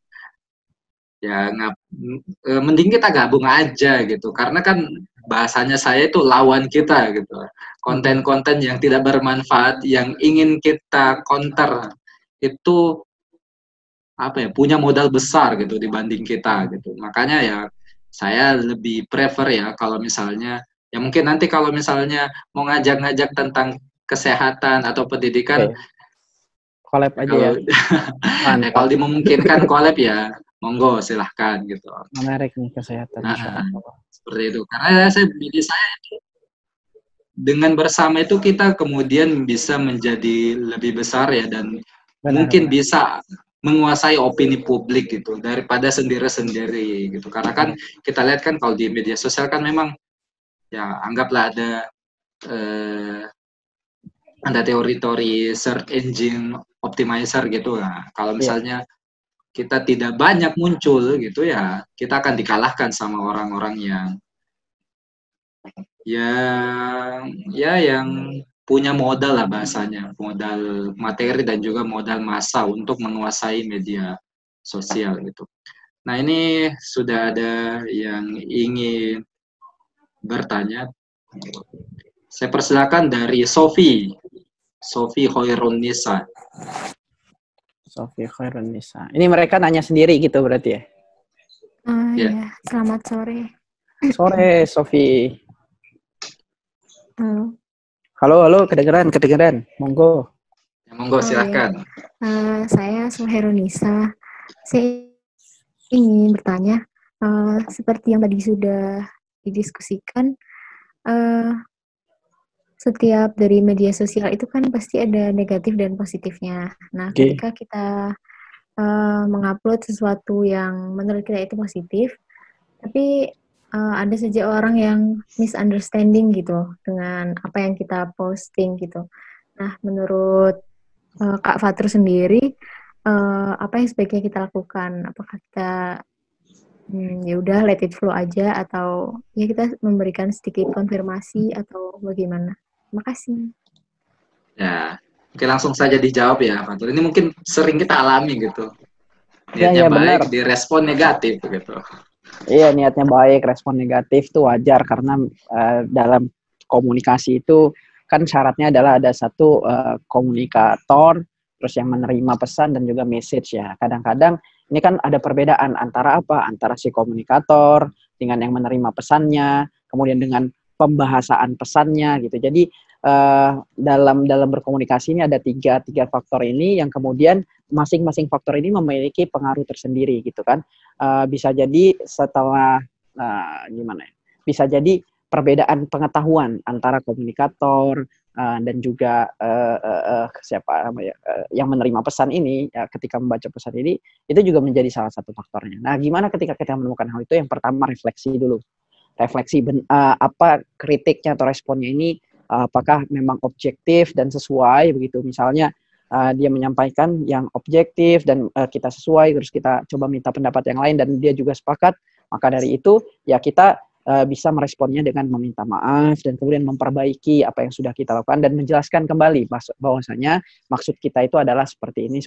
mending kita gabung aja gitu. Karena kan bahasanya saya itu lawan kita gitu. Konten-konten yang tidak bermanfaat yang ingin kita counter itu apa ya punya modal besar gitu dibanding kita gitu. Makanya ya saya lebih prefer ya kalau misalnya ya mungkin nanti kalau misalnya mau ngajak-ngajak tentang kesehatan atau pendidikan collab aja ya. Ya kalau dimungkinkan collab ya monggo silahkan gitu. Menarik nih kesehatan. Seperti itu. Karena saya itu dengan bersama itu kita kemudian bisa menjadi lebih besar ya dan mungkin bisa menguasai opini publik gitu daripada sendiri-sendiri gitu. Karena kan kita lihat kan kalau di media sosial kan memang ya anggaplah ada teori-teori search engine optimizer gitu. Nah, kalau misalnya kita tidak banyak muncul gitu ya, kita akan dikalahkan sama orang-orang yang punya modal lah bahasanya, modal materi dan juga modal massa untuk menguasai media sosial gitu. Nah, ini sudah ada yang ingin bertanya. Saya persilakan dari Sofi Hoirunisa. Sofi Hoirunisa. Ini mereka nanya sendiri gitu berarti ya? Iya, selamat sore. Sore, Sofi. Halo, kedengeran. Monggo. Ya, monggo, silakan. Saya Soherunisa. Saya ingin bertanya, seperti yang tadi sudah didiskusikan, setiap dari media sosial itu kan pasti ada negatif dan positifnya. Nah, ketika kita mengupload sesuatu yang menurut kita itu positif, tapi ada saja orang yang misunderstanding gitu dengan apa yang kita posting gitu. Nah, menurut Kak Fatur sendiri, apa yang sebaiknya kita lakukan? Apakah kita ya udah let it flow aja atau ya kita memberikan sedikit konfirmasi atau bagaimana? Makasih. Ya, oke langsung saja dijawab ya, Fatur. Ini mungkin sering kita alami gitu. Niatnya baik, direspon negatif gitu. Iya, niatnya baik, respon negatif itu wajar karena dalam komunikasi itu kan syaratnya adalah ada satu komunikator, terus yang menerima pesan dan juga message ya. Kadang-kadang ini kan ada perbedaan antara apa? Antara si komunikator dengan yang menerima pesannya, kemudian dengan pembahasaan pesannya gitu. Jadi dalam berkomunikasi ini ada tiga faktor ini yang kemudian masing-masing faktor ini memiliki pengaruh tersendiri gitu kan. Bisa jadi setelah bisa jadi perbedaan pengetahuan antara komunikator dan juga siapa yang menerima pesan ini ya, ketika membaca pesan ini itu juga menjadi salah satu faktornya. Nah, gimana ketika kita menemukan hal itu? Yang pertama refleksi dulu. Refleksi apa kritiknya atau responnya ini apakah memang objektif dan sesuai begitu. Misalnya dia menyampaikan yang objektif dan kita sesuai, terus kita coba minta pendapat yang lain dan dia juga sepakat, maka dari itu ya kita bisa meresponnya dengan meminta maaf dan kemudian memperbaiki apa yang sudah kita lakukan dan menjelaskan kembali bahwasanya maksud kita itu adalah seperti ini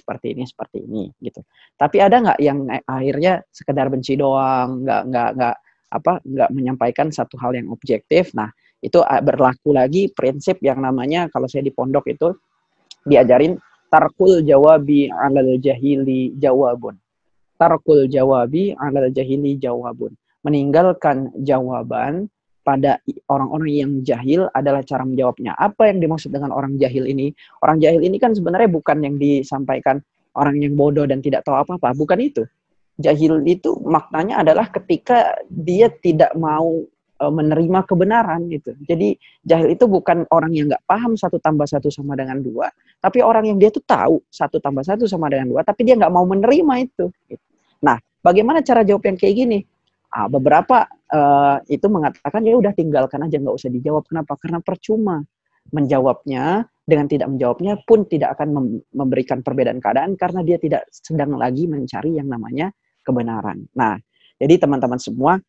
gitu. Tapi ada nggak yang akhirnya sekedar benci doang, nggak menyampaikan satu hal yang objektif? Nah, itu berlaku lagi prinsip yang namanya, kalau saya di pondok itu diajarin tarkul jawabi alal jahili jawabun. Tarkul jawabi alal jahili jawabun. Meninggalkan jawaban pada orang-orang yang jahil adalah cara menjawabnya. Apa yang dimaksud dengan orang jahil ini? Orang jahil ini kan sebenarnya bukan yang disampaikan orang yang bodoh dan tidak tahu apa-apa. Bukan itu. Jahil itu maknanya adalah ketika dia tidak mau menerima kebenaran gitu. Jadi jahil itu bukan orang yang nggak paham 1 tambah 1 sama dengan 2, tapi orang yang dia tuh tahu 1 tambah 1 sama dengan 2, tapi dia nggak mau menerima itu. Nah, bagaimana cara jawab yang kayak gini? Beberapa itu mengatakan ya udah tinggalkan aja, nggak usah dijawab. Kenapa? Karena percuma menjawabnya, dengan tidak menjawabnya pun tidak akan memberikan perbedaan keadaan karena dia tidak sedang lagi mencari yang namanya kebenaran. Nah, jadi teman-teman semua,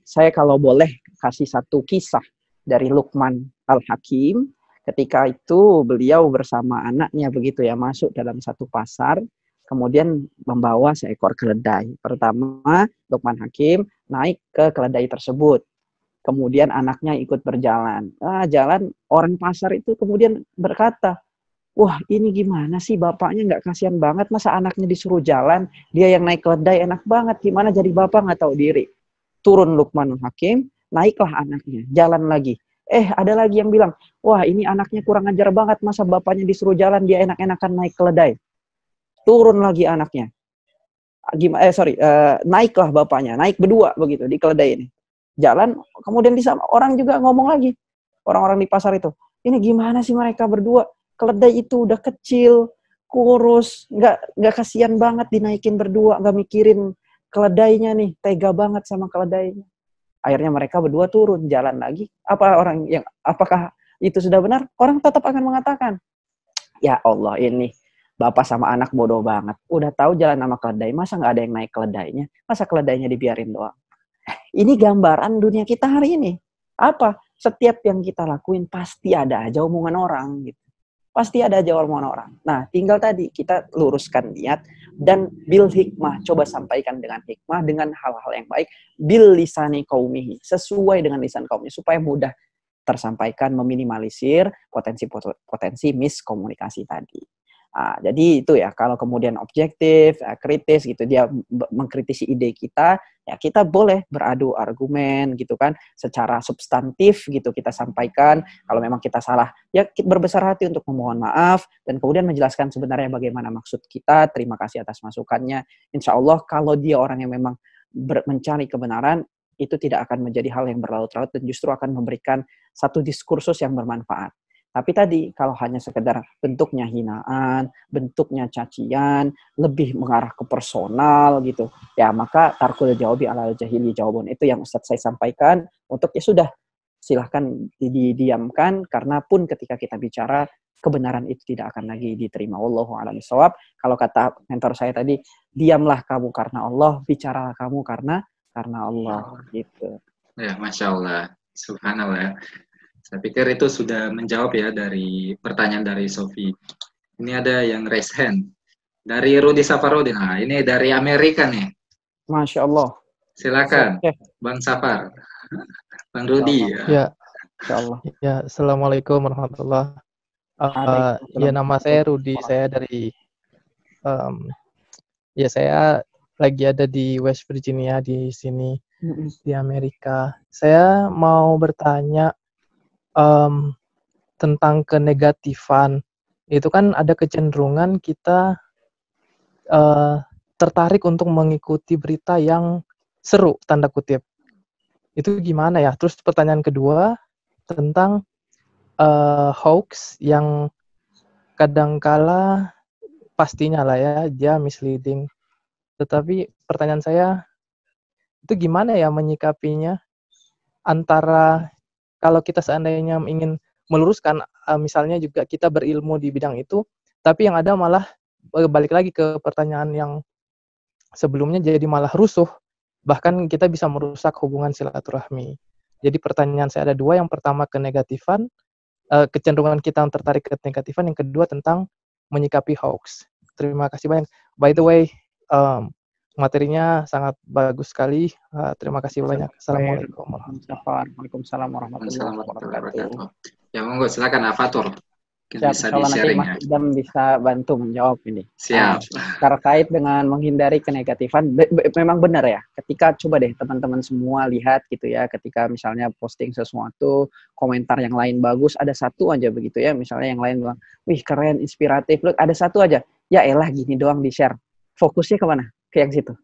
saya kalau boleh kasih satu kisah dari Luqman Al-Hakim. Ketika itu beliau bersama anaknya begitu ya masuk dalam satu pasar, kemudian membawa seekor keledai. Pertama, Luqman Hakim naik ke keledai tersebut. Kemudian anaknya ikut berjalan. Jalan, orang pasar itu kemudian berkata, wah ini gimana sih bapaknya, nggak kasihan banget, masa anaknya disuruh jalan, dia yang naik keledai enak banget, gimana jadi bapak nggak tahu diri. Turun Luqman Hakim, naiklah anaknya, jalan lagi. Ada lagi yang bilang, wah ini anaknya kurang ajar banget, masa bapaknya disuruh jalan, dia enak-enakan naik keledai. Turun lagi anaknya. Naiklah bapaknya, naik berdua begitu di keledai ini. Jalan, kemudian di sana orang juga ngomong lagi. Orang-orang di pasar itu, ini gimana sih mereka berdua? Keledai itu udah kecil, kurus, nggak kasihan banget dinaikin berdua, nggak mikirin keledainya nih, tega banget sama keledainya. Akhirnya mereka berdua turun, jalan lagi. Apakah itu sudah benar? Orang tetap akan mengatakan, ya Allah ini bapak sama anak bodoh banget. Udah tahu jalan sama keledai, masa nggak ada yang naik keledainya? Masa keledainya dibiarin doang? Ini gambaran dunia kita hari ini. Apa? Setiap yang kita lakuin pasti ada aja omongan orang gitu. Pasti ada aja omongan orang. Nah, tinggal tadi kita luruskan niat dan bil hikmah. Coba sampaikan dengan hikmah, dengan hal-hal yang baik. Bil lisani qaumihi. Sesuai dengan lisan kaumnya. Supaya mudah tersampaikan, meminimalisir potensi miskomunikasi tadi. Jadi itu ya, kalau kemudian objektif, kritis gitu, dia mengkritisi ide kita, ya kita boleh beradu argumen gitu kan, secara substantif gitu kita sampaikan. Kalau memang kita salah, ya kita berbesar hati untuk memohon maaf dan kemudian menjelaskan sebenarnya bagaimana maksud kita. Terima kasih atas masukannya. Insya Allah kalau dia orang yang memang mencari kebenaran, itu tidak akan menjadi hal yang berlarut-larut dan justru akan memberikan satu diskursus yang bermanfaat. Tapi tadi, kalau hanya sekedar bentuknya hinaan, bentuknya cacian, lebih mengarah ke personal gitu, ya maka tarkul jawabi alal jahili jawabun. Itu yang Ustadz saya sampaikan. Untuk ya sudah, silahkan didiamkan, karena pun ketika kita bicara, kebenaran itu tidak akan lagi diterima. Wallahu a'lam bishawab. Kalau kata mentor saya tadi, diamlah kamu karena Allah, bicaralah kamu karena Allah. Gitu. Ya, Masya Allah. Subhanallah. Saya pikir itu sudah menjawab ya dari pertanyaan dari Sofi. Ini ada yang raise hand. Dari Rudi Safarudin. Nah, ini dari Amerika nih. Masya Allah. Silakan, Bang Safar. Bang Rudi. Ya. Insya Allah. Ya, Assalamualaikum warahmatullahi wabarakatuh. Ya, nama saya Rudi. Saya dari saya lagi ada di West Virginia di sini di Amerika. Saya mau bertanya tentang kenegatifan. Itu kan ada kecenderungan kita tertarik untuk mengikuti berita yang seru, tanda kutip. Itu gimana ya? Terus pertanyaan kedua tentang hoax yang kadangkala pastinya lah ya dia misleading. Tetapi pertanyaan saya itu gimana ya menyikapinya antara kalau kita seandainya ingin meluruskan misalnya juga kita berilmu di bidang itu, tapi yang ada malah balik lagi ke pertanyaan yang sebelumnya jadi malah rusuh, bahkan kita bisa merusak hubungan silaturahmi. Jadi pertanyaan saya ada dua, yang pertama ke negatifan, kecenderungan kita tertarik ke negatifan, yang kedua tentang menyikapi hoax. Terima kasih banyak. By the way, materinya sangat bagus sekali. Terima kasih banyak. Assalamualaikum Waalaikumsalam warahmatullahi wabarakatuh. Ya monggo silakan Afatur. Bisa nanti di-sharing Mas Idam bisa bantu menjawab ini. Siap. Terkait dengan menghindari kenegatifan, memang benar ya. Ketika coba deh teman-teman semua lihat gitu ya, ketika misalnya posting sesuatu, komentar yang lain bagus, ada satu aja begitu ya, misalnya yang lain bilang, wih keren, inspiratif, look, ada satu aja, ya elah gini doang di-share. Fokusnya kemana? Ke yang situ.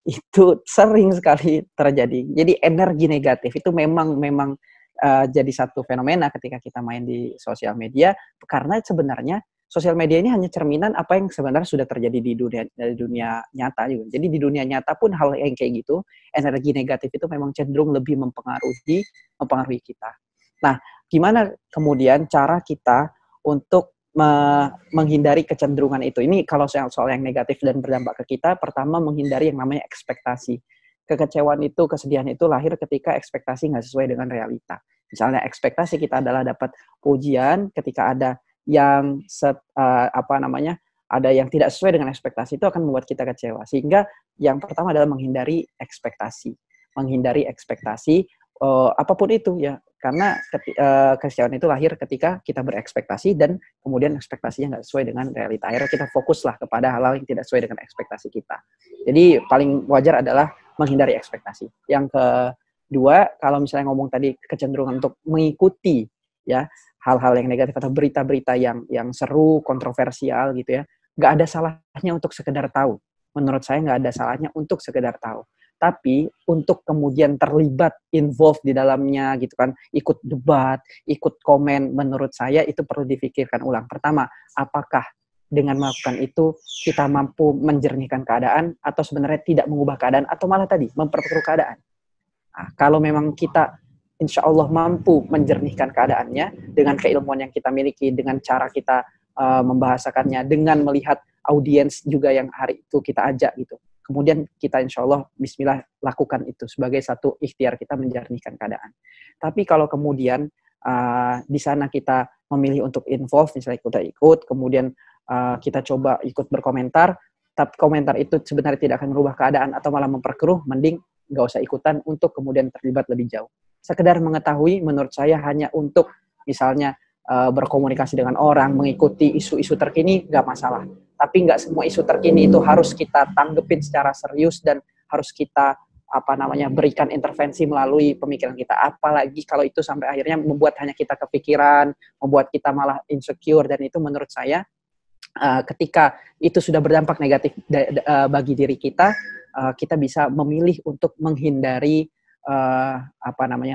Itu sering sekali terjadi. Jadi energi negatif itu memang jadi satu fenomena ketika kita main di sosial media, karena sebenarnya sosial media ini hanya cerminan apa yang sebenarnya sudah terjadi di dunia nyata juga. Jadi di dunia nyata pun hal yang kayak gitu, energi negatif itu memang cenderung lebih mempengaruhi kita. Nah, gimana kemudian cara kita untuk menghindari kecenderungan itu? Ini kalau soal yang negatif dan berdampak ke kita, pertama menghindari yang namanya ekspektasi. Kekecewaan itu, kesedihan itu lahir ketika ekspektasi nggak sesuai dengan realita. Misalnya ekspektasi kita adalah dapat pujian, ketika ada yang ada yang tidak sesuai dengan ekspektasi, itu akan membuat kita kecewa. Sehingga yang pertama adalah menghindari ekspektasi. Menghindari ekspektasi apapun itu ya, karena kekecewaan itu lahir ketika kita berekspektasi dan kemudian ekspektasinya nggak sesuai dengan realita. Akhirnya kita fokuslah kepada hal-hal yang tidak sesuai dengan ekspektasi kita. Jadi paling wajar adalah menghindari ekspektasi. Yang kedua, kalau misalnya ngomong tadi kecenderungan untuk mengikuti ya hal-hal yang negatif atau berita-berita yang seru, kontroversial gitu ya, nggak ada salahnya untuk sekedar tahu. Menurut saya nggak ada salahnya untuk sekedar tahu. Tapi untuk kemudian terlibat, involved di dalamnya gitu kan, ikut debat, ikut komen, menurut saya itu perlu difikirkan ulang. Pertama, apakah dengan melakukan itu kita mampu menjernihkan keadaan atau sebenarnya tidak mengubah keadaan atau malah tadi memperkeruh keadaan. Nah, kalau memang kita insya Allah mampu menjernihkan keadaannya dengan keilmuan yang kita miliki, dengan cara kita membahasakannya, dengan melihat audiens juga yang hari itu kita ajak gitu. Kemudian kita insya Allah bismillah lakukan itu sebagai satu ikhtiar kita menjernihkan keadaan. Tapi kalau kemudian di sana kita memilih untuk involve, misalnya ikut, kemudian kita coba ikut berkomentar, tapi komentar itu sebenarnya tidak akan merubah keadaan atau malah memperkeruh, mending nggak usah ikutan untuk kemudian terlibat lebih jauh. Sekedar mengetahui menurut saya hanya untuk misalnya berkomunikasi dengan orang, mengikuti isu-isu terkini, nggak masalah. Tapi nggak semua isu terkini itu harus kita tanggepin secara serius dan harus kita berikan intervensi melalui pemikiran kita. Apalagi kalau itu sampai akhirnya membuat hanya kita kepikiran, membuat kita malah insecure, dan itu menurut saya ketika itu sudah berdampak negatif bagi diri kita, kita bisa memilih untuk menghindari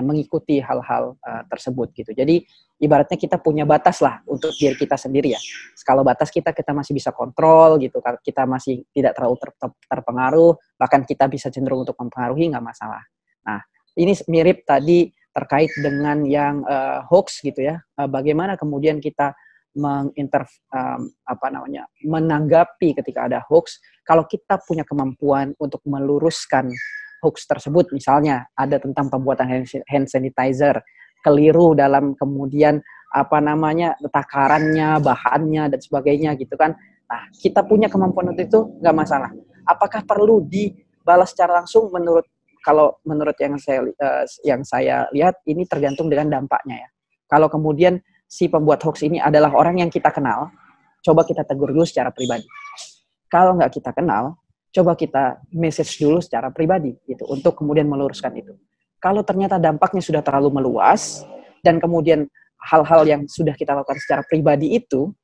mengikuti hal-hal tersebut gitu. Jadi ibaratnya kita punya batas lah untuk diri kita sendiri ya. Skala batas kita masih bisa kontrol gitu, kita masih tidak terlalu terpengaruh, bahkan kita bisa cenderung untuk mempengaruhi, nggak masalah. Nah, ini mirip tadi terkait dengan yang hoax gitu ya. Bagaimana kemudian kita menanggapi ketika ada hoax? Kalau kita punya kemampuan untuk meluruskan hoax tersebut, misalnya ada tentang pembuatan hand sanitizer, keliru dalam kemudian takarannya, bahannya dan sebagainya gitu kan. Nah, kita punya kemampuan untuk itu, nggak masalah. Apakah perlu dibalas secara langsung? Menurut yang saya lihat, ini tergantung dengan dampaknya ya. Kalau kemudian si pembuat hoax ini adalah orang yang kita kenal, coba kita tegur dulu secara pribadi. Kalau nggak kita kenal, coba kita message dulu secara pribadi gitu untuk kemudian meluruskan itu. Kalau ternyata dampaknya sudah terlalu meluas dan kemudian hal-hal yang sudah kita lakukan secara pribadi itu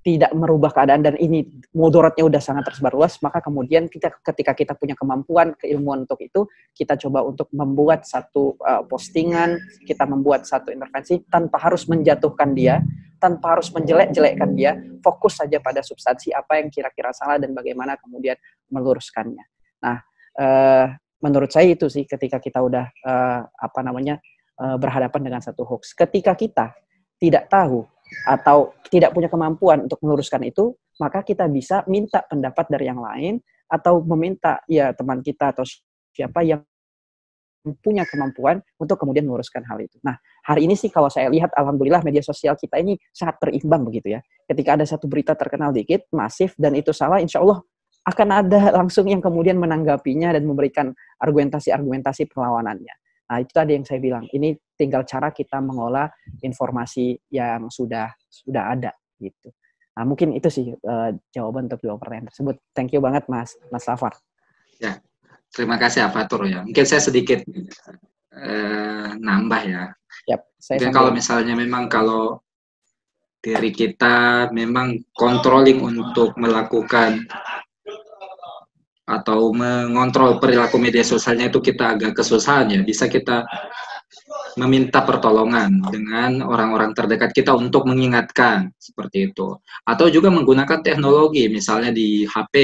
tidak merubah keadaan dan ini mudaratnya udah sangat tersebar luas, maka kemudian ketika kita punya kemampuan, keilmuan untuk itu, kita coba untuk membuat satu postingan, kita membuat satu intervensi tanpa harus menjatuhkan dia, tanpa harus menjelek-jelekkan dia, fokus saja pada substansi apa yang kira-kira salah dan bagaimana kemudian meluruskannya. Nah, menurut saya itu sih ketika kita udah berhadapan dengan satu hoax. Ketika kita tidak tahu atau tidak punya kemampuan untuk meluruskan itu, maka kita bisa minta pendapat dari yang lain atau meminta ya teman kita atau siapa yang punya kemampuan untuk kemudian meluruskan hal itu. Nah, hari ini sih kalau saya lihat alhamdulillah media sosial kita ini sangat berimbang begitu ya. Ketika ada satu berita terkenal dikit, masif dan itu salah, insya Allah akan ada langsung yang kemudian menanggapinya dan memberikan argumentasi perlawanannya. Nah, itu tadi yang saya bilang. Ini tinggal cara kita mengolah informasi yang sudah ada gitu. Nah, mungkin itu sih jawaban untuk dua pertanyaan tersebut. Thank you banget Mas Safar. Ya, terima kasih Fatur ya. Mungkin saya sedikit nambah ya. Yep, mungkin kalau misalnya memang kalau diri kita memang controlling untuk melakukan atau mengontrol perilaku media sosialnya itu kita agak kesusahan ya, bisa kita meminta pertolongan dengan orang-orang terdekat kita untuk mengingatkan seperti itu. Atau juga menggunakan teknologi, misalnya di HP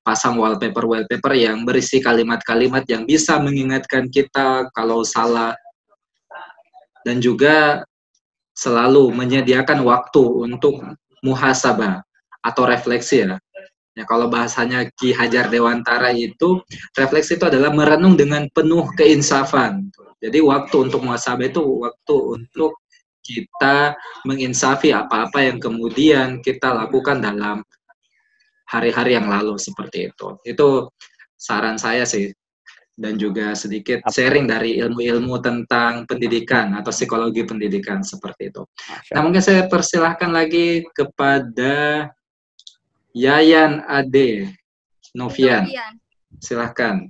pasang wallpaper yang berisi kalimat-kalimat yang bisa mengingatkan kita kalau salah. Dan juga selalu menyediakan waktu untuk muhasabah atau refleksi ya. Ya, kalau bahasanya Ki Hajar Dewantara itu, refleksi itu adalah merenung dengan penuh keinsafan. Jadi waktu untuk muhasabah itu waktu untuk kita menginsafi apa-apa yang kemudian kita lakukan dalam hari-hari yang lalu seperti itu. Itu saran saya sih. Dan juga sedikit sharing dari ilmu-ilmu tentang pendidikan atau psikologi pendidikan seperti itu. Nah, mungkin saya persilahkan lagi kepada Yayan Ade Novian. Silahkan,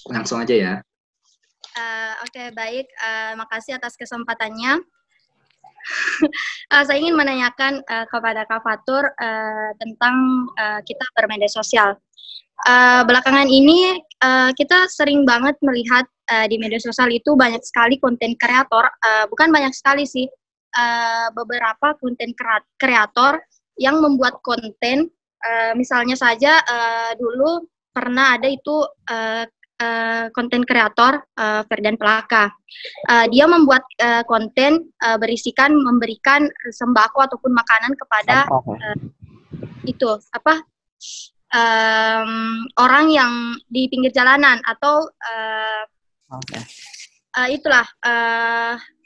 langsung aja ya. Oke, baik. Makasih atas kesempatannya. Saya ingin menanyakan kepada Kak Fatur tentang kita bermedia sosial. Belakangan ini kita sering banget melihat di media sosial itu banyak sekali konten kreator, bukan banyak sekali sih, beberapa konten kreator yang membuat konten. Misalnya saja dulu pernah ada itu konten kreator Ferdan Pelaka. Dia membuat konten berisikan memberikan sembako ataupun makanan kepada itu apa orang yang di pinggir jalanan atau itulah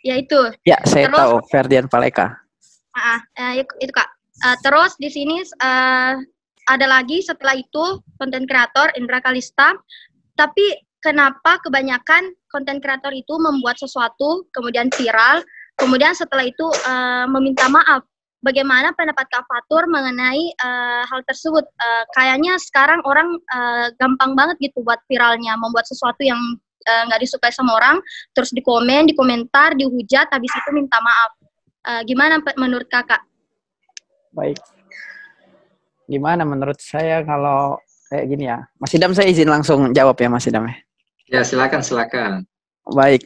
ya itu. Ya, saya tahu Ferdan Pelaka. Itu Kak. Terus di sini ada lagi setelah itu konten kreator Indra Kalista. Tapi kenapa kebanyakan konten kreator itu membuat sesuatu kemudian viral, kemudian setelah itu meminta maaf? Bagaimana pendapat Kak Fatur mengenai hal tersebut? Kayaknya sekarang orang gampang banget gitu buat viralnya, membuat sesuatu yang nggak disukai sama orang, terus dikomentar, dihujat, habis itu minta maaf. Gimana menurut Kakak? Baik. Gimana menurut saya kalau kayak gini ya. Mas Idam, saya izin langsung jawab ya Mas Idam. Ya, silakan. Baik.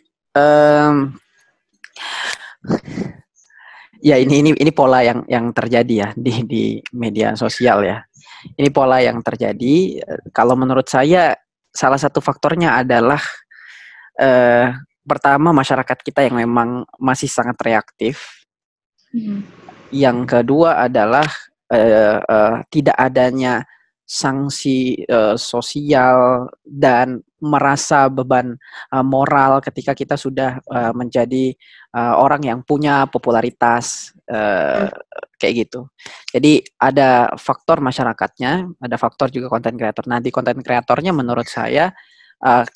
Ya ini pola yang terjadi ya di media sosial ya. Ini pola yang terjadi. Kalau menurut saya salah satu faktornya adalah pertama masyarakat kita yang memang masih sangat reaktif. Yang kedua adalah tidak adanya sanksi sosial dan merasa beban moral ketika kita sudah menjadi orang yang punya popularitas kayak gitu. Jadi ada faktor masyarakatnya, ada faktor juga konten kreator. Nah, di konten kreatornya menurut saya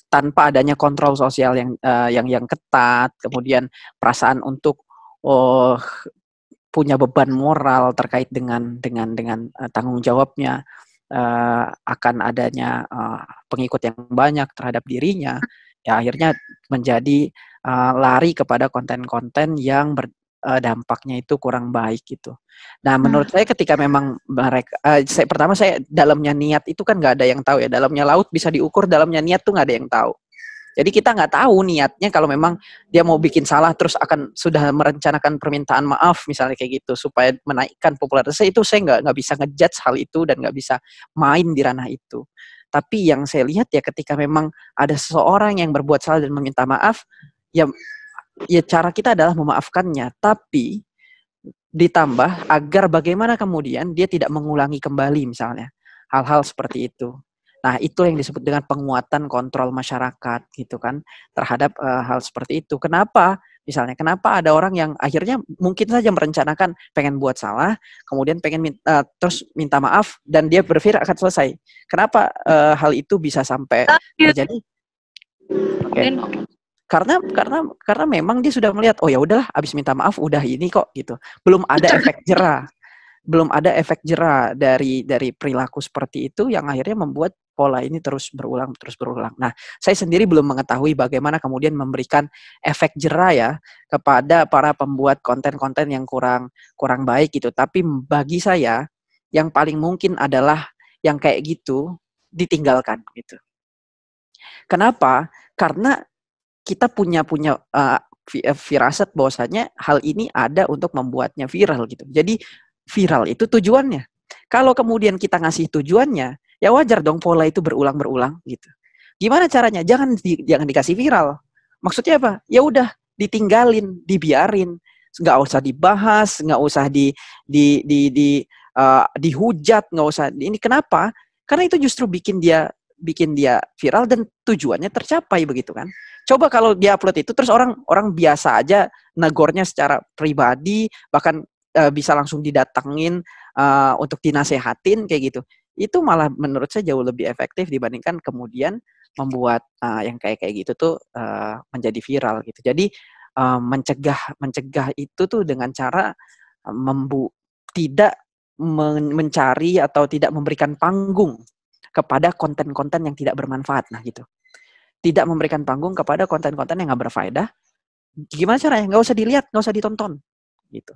tanpa adanya kontrol sosial yang ketat, kemudian perasaan untuk punya beban moral terkait dengan tanggung jawabnya, akan adanya pengikut yang banyak terhadap dirinya, ya akhirnya menjadi lari kepada konten-konten yang dampaknya itu kurang baik gitu. Nah, menurut saya ketika memang mereka, pertama saya dalamnya niat itu kan nggak ada yang tahu ya. Dalamnya laut bisa diukur, dalamnya niat tuh nggak ada yang tahu. Jadi kita nggak tahu niatnya kalau memang dia mau bikin salah terus sudah merencanakan permintaan maaf misalnya kayak gitu supaya menaikkan popularitas itu, saya nggak bisa ngejudge hal itu dan nggak bisa main di ranah itu. Tapi yang saya lihat ya ketika memang ada seseorang yang berbuat salah dan meminta maaf, ya cara kita adalah memaafkannya, tapi ditambah agar bagaimana kemudian dia tidak mengulangi kembali misalnya hal-hal seperti itu. Nah, itu yang disebut dengan penguatan kontrol masyarakat gitu kan terhadap hal seperti itu. Kenapa? Misalnya, kenapa ada orang yang akhirnya mungkin saja merencanakan pengen buat salah, kemudian pengen terus minta maaf dan dia berpikir akan selesai. Kenapa hal itu bisa sampai terjadi? Oke. Karena memang dia sudah melihat, oh ya udah, abis minta maaf udah ini kok gitu. Belum ada efek jera. Belum ada efek jera dari perilaku seperti itu yang akhirnya membuat pola ini terus berulang. Nah, saya sendiri belum mengetahui bagaimana kemudian memberikan efek jera ya kepada para pembuat konten-konten yang kurang baik gitu. Tapi bagi saya yang paling mungkin adalah yang kayak gitu ditinggalkan gitu. Kenapa? Karena kita punya firasat bahwasanya hal ini ada untuk membuatnya viral gitu. Jadi viral itu tujuannya. Kalau kemudian kita ngasih tujuannya, ya wajar dong pola itu berulang gitu. Gimana caranya? Jangan dikasih viral. Maksudnya apa? Ya udah ditinggalin, dibiarin, nggak usah dibahas, nggak usah dihujat, nggak usah. Ini kenapa? Karena itu justru bikin dia viral dan tujuannya tercapai begitu kan. Coba kalau dia upload itu terus orang biasa aja negornya secara pribadi, bahkan bisa langsung didatengin untuk dinasehatin kayak gitu. Itu malah menurut saya jauh lebih efektif dibandingkan kemudian membuat yang kayak gitu tuh menjadi viral gitu. Jadi mencegah itu tuh dengan cara tidak mencari atau tidak memberikan panggung kepada konten-konten yang tidak bermanfaat. Nah gitu. Tidak memberikan panggung kepada konten-konten yang nggak berfaedah. Gimana caranya? Nggak usah dilihat, nggak usah ditonton. Gitu.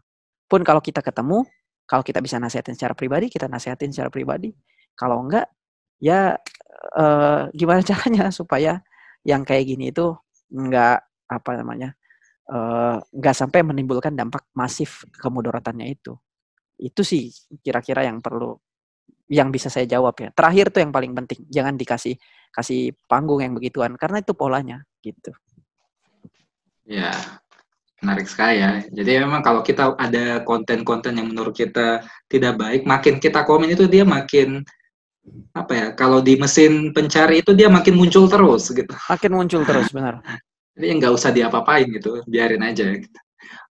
Pun kalau kita ketemu, kalau kita bisa nasihatin secara pribadi, kita nasihatin secara pribadi. Kalau enggak, ya gimana caranya supaya yang kayak gini itu enggak enggak sampai menimbulkan dampak masif kemudaratannya itu. Itu sih kira-kira yang bisa saya jawab ya. Terakhir tuh yang paling penting, jangan kasih panggung yang begituan karena itu polanya gitu. Ya. Menarik sekali ya. Jadi memang kalau kita ada konten-konten yang menurut kita tidak baik, makin kita komen itu dia makin kalau di mesin pencari itu dia makin muncul terus gitu. Makin muncul terus, benar. Jadi nggak usah diapa-apain gitu, biarin aja gitu.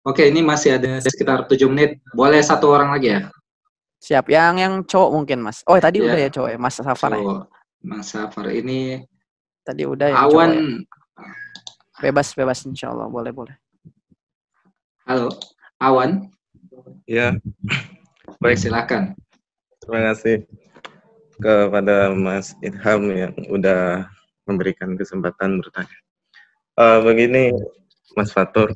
Oke, ini masih ada sekitar 7 menit. Boleh satu orang lagi ya? Siap. Yang cowok mungkin, Mas. Oh, tadi udah ya cowok ya, Mas Safar ya. Mas Safar ini tadi udah ya. Awan ya. Bebas insyaallah, boleh. Halo, Awan. Ya, baik, silakan. Terima kasih kepada Mas Ilham yang udah memberikan kesempatan bertanya. Begini, Mas Fatur.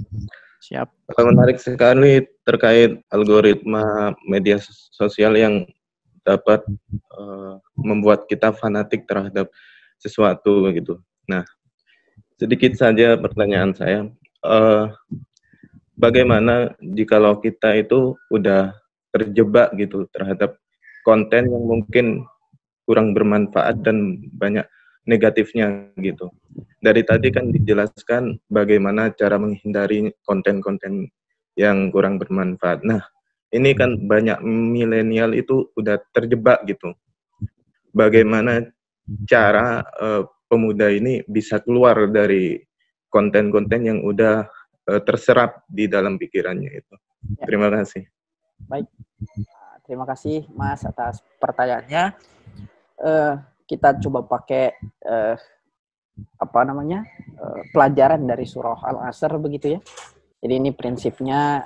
Siap. Menarik sekali terkait algoritma media sosial yang dapat membuat kita fanatik terhadap sesuatu gitu. Nah, sedikit saja pertanyaan saya. Bagaimana jikalau kita itu udah terjebak gitu terhadap konten yang mungkin kurang bermanfaat dan banyak negatifnya gitu. Dari tadi kan dijelaskan bagaimana cara menghindari konten-konten yang kurang bermanfaat. Nah, ini kan banyak milenial itu udah terjebak gitu. Bagaimana cara pemuda ini bisa keluar dari konten-konten yang udah terserap di dalam pikirannya itu. Ya. Terima kasih. Baik, terima kasih Mas atas pertanyaannya. Kita coba pakai pelajaran dari surah Al-Asr begitu ya. Jadi ini prinsipnya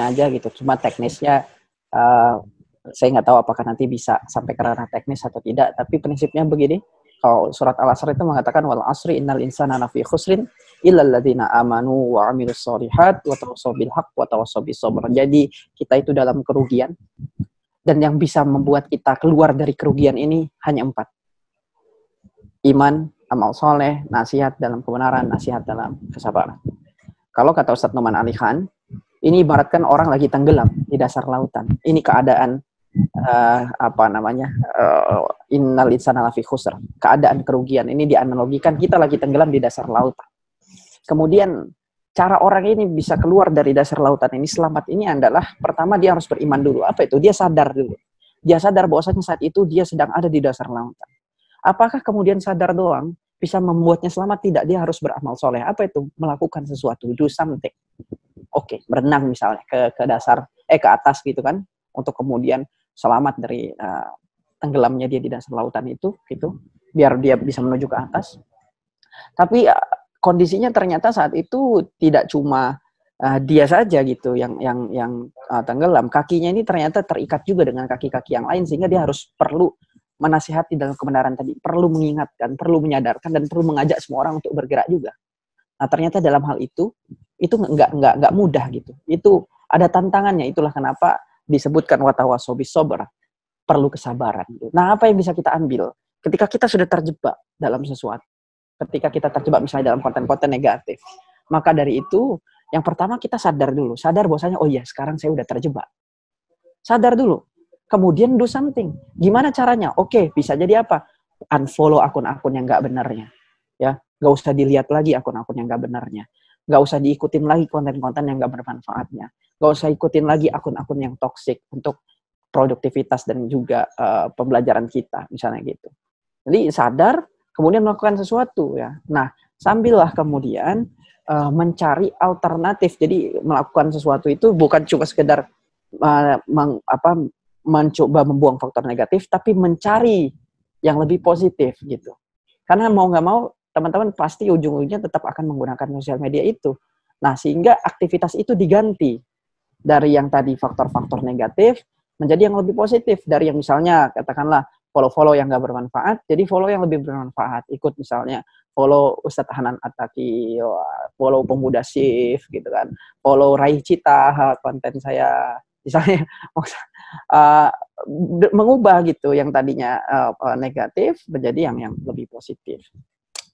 aja gitu. Cuma teknisnya saya nggak tahu apakah nanti bisa sampai ke ranah teknis atau tidak. Tapi prinsipnya begini. Kalau surat Al-Asr itu mengatakan wal asri innal insana lafi khusrin illal ladzina amanu wa 'amilus sholihat wa tawassaw bil haqq wa tawassaw bis sabr. Jadi kita itu dalam kerugian, dan yang bisa membuat kita keluar dari kerugian ini hanya 4. Iman, amal soleh, nasihat dalam kebenaran, nasihat dalam kesabaran. Kalau kata Ustadz Noman Ali Khan, ini ibaratkan orang lagi tenggelam di dasar lautan. Ini keadaan innal insana lafi khusr. Keadaan kerugian ini dianalogikan kita lagi tenggelam di dasar lautan. Kemudian cara orang ini bisa keluar dari dasar lautan ini, selamat ini adalah pertama dia harus beriman dulu. Apa itu? Dia sadar dulu. Dia sadar bahwasanya saat itu dia sedang ada di dasar lautan. Apakah kemudian sadar doang bisa membuatnya selamat? Tidak, dia harus beramal soleh. Apa itu? Melakukan sesuatu, do something. Oke, berenang misalnya ke dasar, ke atas gitu kan, untuk kemudian selamat dari tenggelamnya dia di dasar lautan itu, gitu, biar dia bisa menuju ke atas. Tapi kondisinya ternyata saat itu tidak cuma dia saja gitu yang tenggelam. Kakinya ini ternyata terikat juga dengan kaki-kaki yang lain, sehingga dia harus perlu menasihati dalam kebenaran tadi, perlu mengingatkan, perlu menyadarkan, dan perlu mengajak semua orang untuk bergerak juga. Nah, ternyata dalam hal itu nggak mudah gitu. Itu ada tantangannya. Itulah kenapa disebutkan watawassaw bis sabr, perlu kesabaran. Nah, apa yang bisa kita ambil ketika kita sudah terjebak dalam sesuatu? Ketika kita terjebak misalnya dalam konten-konten negatif, maka dari itu yang pertama kita sadar dulu, sadar bahwasanya oh iya sekarang saya udah terjebak. Sadar dulu. Kemudian do something. Gimana caranya? Oke, bisa jadi apa? Unfollow akun-akun yang nggak benarnya. Ya, nggak usah dilihat lagi akun-akun yang nggak benarnya. Nggak usah diikutin lagi konten-konten yang nggak bermanfaatnya. Nggak usah ikutin lagi akun-akun yang toksik untuk produktivitas dan juga pembelajaran kita, misalnya gitu. Jadi sadar, kemudian melakukan sesuatu ya. Nah, sambillah kemudian mencari alternatif. Jadi melakukan sesuatu itu bukan cuma sekedar mencoba membuang faktor negatif, tapi mencari yang lebih positif gitu. Karena mau nggak mau, teman-teman pasti ujung-ujungnya tetap akan menggunakan sosial media itu. Nah, sehingga aktivitas itu diganti dari yang tadi faktor-faktor negatif menjadi yang lebih positif. Dari yang misalnya, katakanlah, follow-follow yang nggak bermanfaat, jadi follow yang lebih bermanfaat. Ikut misalnya, follow Ustadz Hanan Attaqi, follow Pemuda Shift, gitu kan. Follow Raih Cita, konten saya. Misalnya, mengubah gitu yang tadinya negatif menjadi yang lebih positif.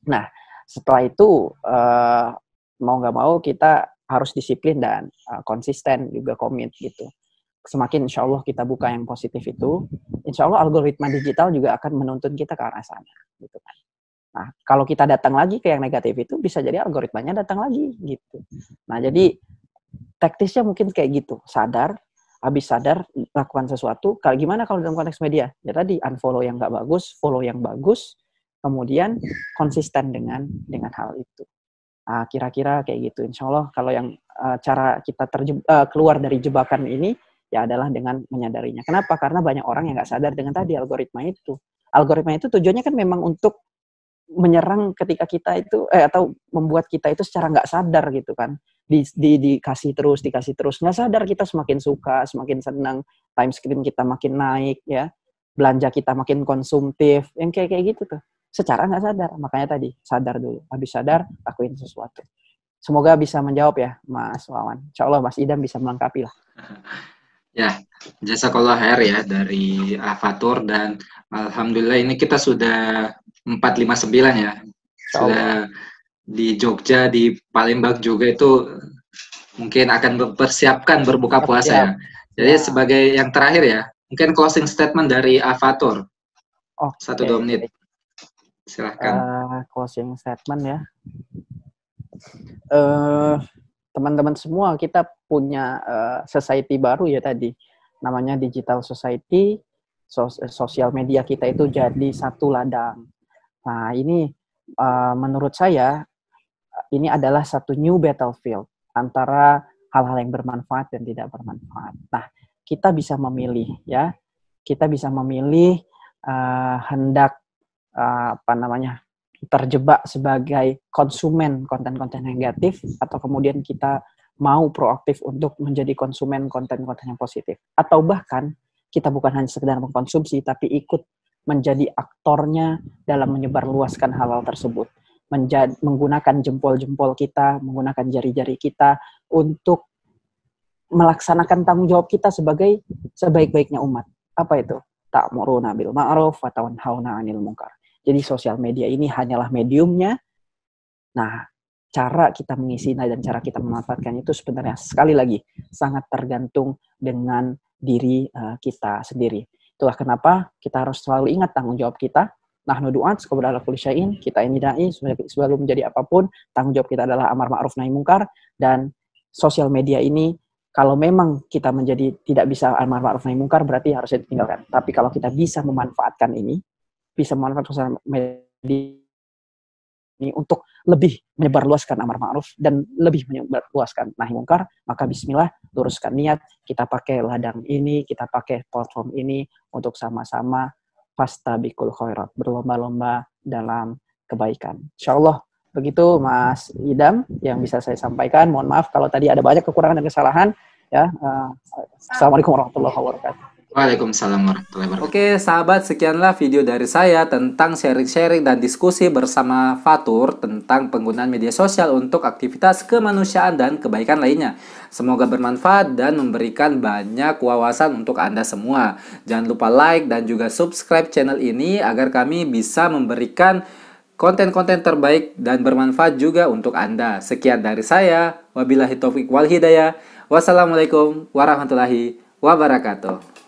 Nah, setelah itu mau nggak mau kita harus disiplin dan konsisten juga komit gitu. Semakin insya Allah kita buka yang positif itu, insya Allah algoritma digital juga akan menuntun kita ke arah sana gitu kan. Nah, kalau kita datang lagi ke yang negatif itu, bisa jadi algoritmanya datang lagi gitu. Nah, jadi taktisnya mungkin kayak gitu, sadar, habis sadar lakukan sesuatu. Kalau gimana kalau dalam konteks media? Ya tadi unfollow yang nggak bagus, follow yang bagus, kemudian konsisten dengan hal itu. Kira-kira kayak gitu. Insya Allah kalau yang cara kita keluar dari jebakan ini ya adalah dengan menyadarinya. Kenapa? Karena banyak orang yang nggak sadar dengan tadi algoritma itu. Algoritma itu tujuannya kan memang untuk menyerang ketika kita itu atau membuat kita itu secara nggak sadar gitu kan. Dikasih terus nggak sadar kita semakin suka, semakin senang, time screen kita makin naik ya, belanja kita makin konsumtif, yang kayak gitu tuh secara nggak sadar. Makanya tadi sadar dulu, habis sadar lakuin sesuatu. Semoga bisa menjawab ya Mas Wawan. Insya Allah Mas Idam bisa melengkapi lah. Ya, jazakallah khair ya dari Fatur, dan alhamdulillah ini kita sudah 459 ya. Sudah di Jogja, di Palembang juga itu mungkin akan mempersiapkan berbuka puasa ya. Jadi sebagai yang terakhir ya, mungkin closing statement dari Fatur. 1-2 menit. Silahkan. Closing statement ya. Teman-teman semua, kita punya society baru ya tadi. Namanya digital society. Sosial media kita itu jadi satu ladang. Nah, ini menurut saya ini adalah satu new battlefield antara hal-hal yang bermanfaat dan tidak bermanfaat. Nah, kita bisa memilih ya. Kita bisa memilih hendak terjebak sebagai konsumen konten-konten negatif, atau kemudian kita mau proaktif untuk menjadi konsumen konten-konten yang positif. Atau bahkan kita bukan hanya sekedar mengkonsumsi, tapi ikut menjadi aktornya dalam menyebarluaskan hal-hal tersebut. menggunakan jempol-jempol kita, menggunakan jari-jari kita untuk melaksanakan tanggung jawab kita sebagai sebaik-baiknya umat. Apa itu? Ta'muruna bil ma'ruf wa tanhauna 'anil munkar. Jadi sosial media ini hanyalah mediumnya. Nah, cara kita mengisinya dan cara kita memanfaatkan itu sebenarnya sekali lagi sangat tergantung dengan diri kita sendiri. Itulah kenapa kita harus selalu ingat tanggung jawab kita. Nahnu du'at qabla ala kulli syai'in. Kita ini dai, sebelum menjadi apapun, tanggung jawab kita adalah amar ma'ruf nahi munkar. Dan sosial media ini, kalau memang kita menjadi tidak bisa amar ma'ruf nahi munkar, berarti harus ditinggalkan. Tapi kalau kita bisa memanfaatkan ini, bisa memanfaatkan sosial media ini untuk lebih menyebarluaskan amar ma'ruf dan lebih menyebarluaskan nahi munkar, maka bismillah, luruskan niat, kita pakai ladang ini, kita pakai platform ini untuk sama-sama fastabiqul khairat, berlomba-lomba dalam kebaikan. Insyaallah begitu Mas Idam yang bisa saya sampaikan. Mohon maaf kalau tadi ada banyak kekurangan dan kesalahan ya. Assalamualaikum warahmatullahi wabarakatuh. Waalaikumsalam warahmatullahi wabarakatuh. Oke sahabat, sekianlah video dari saya tentang sharing-sharing dan diskusi bersama Fatur tentang penggunaan media sosial untuk aktivitas kemanusiaan dan kebaikan lainnya. Semoga bermanfaat dan memberikan banyak wawasan untuk Anda semua. Jangan lupa like dan juga subscribe channel ini agar kami bisa memberikan konten-konten terbaik dan bermanfaat juga untuk Anda. Sekian dari saya. Wabillahi taufiq wal hidayah. Wassalamualaikum warahmatullahi wabarakatuh.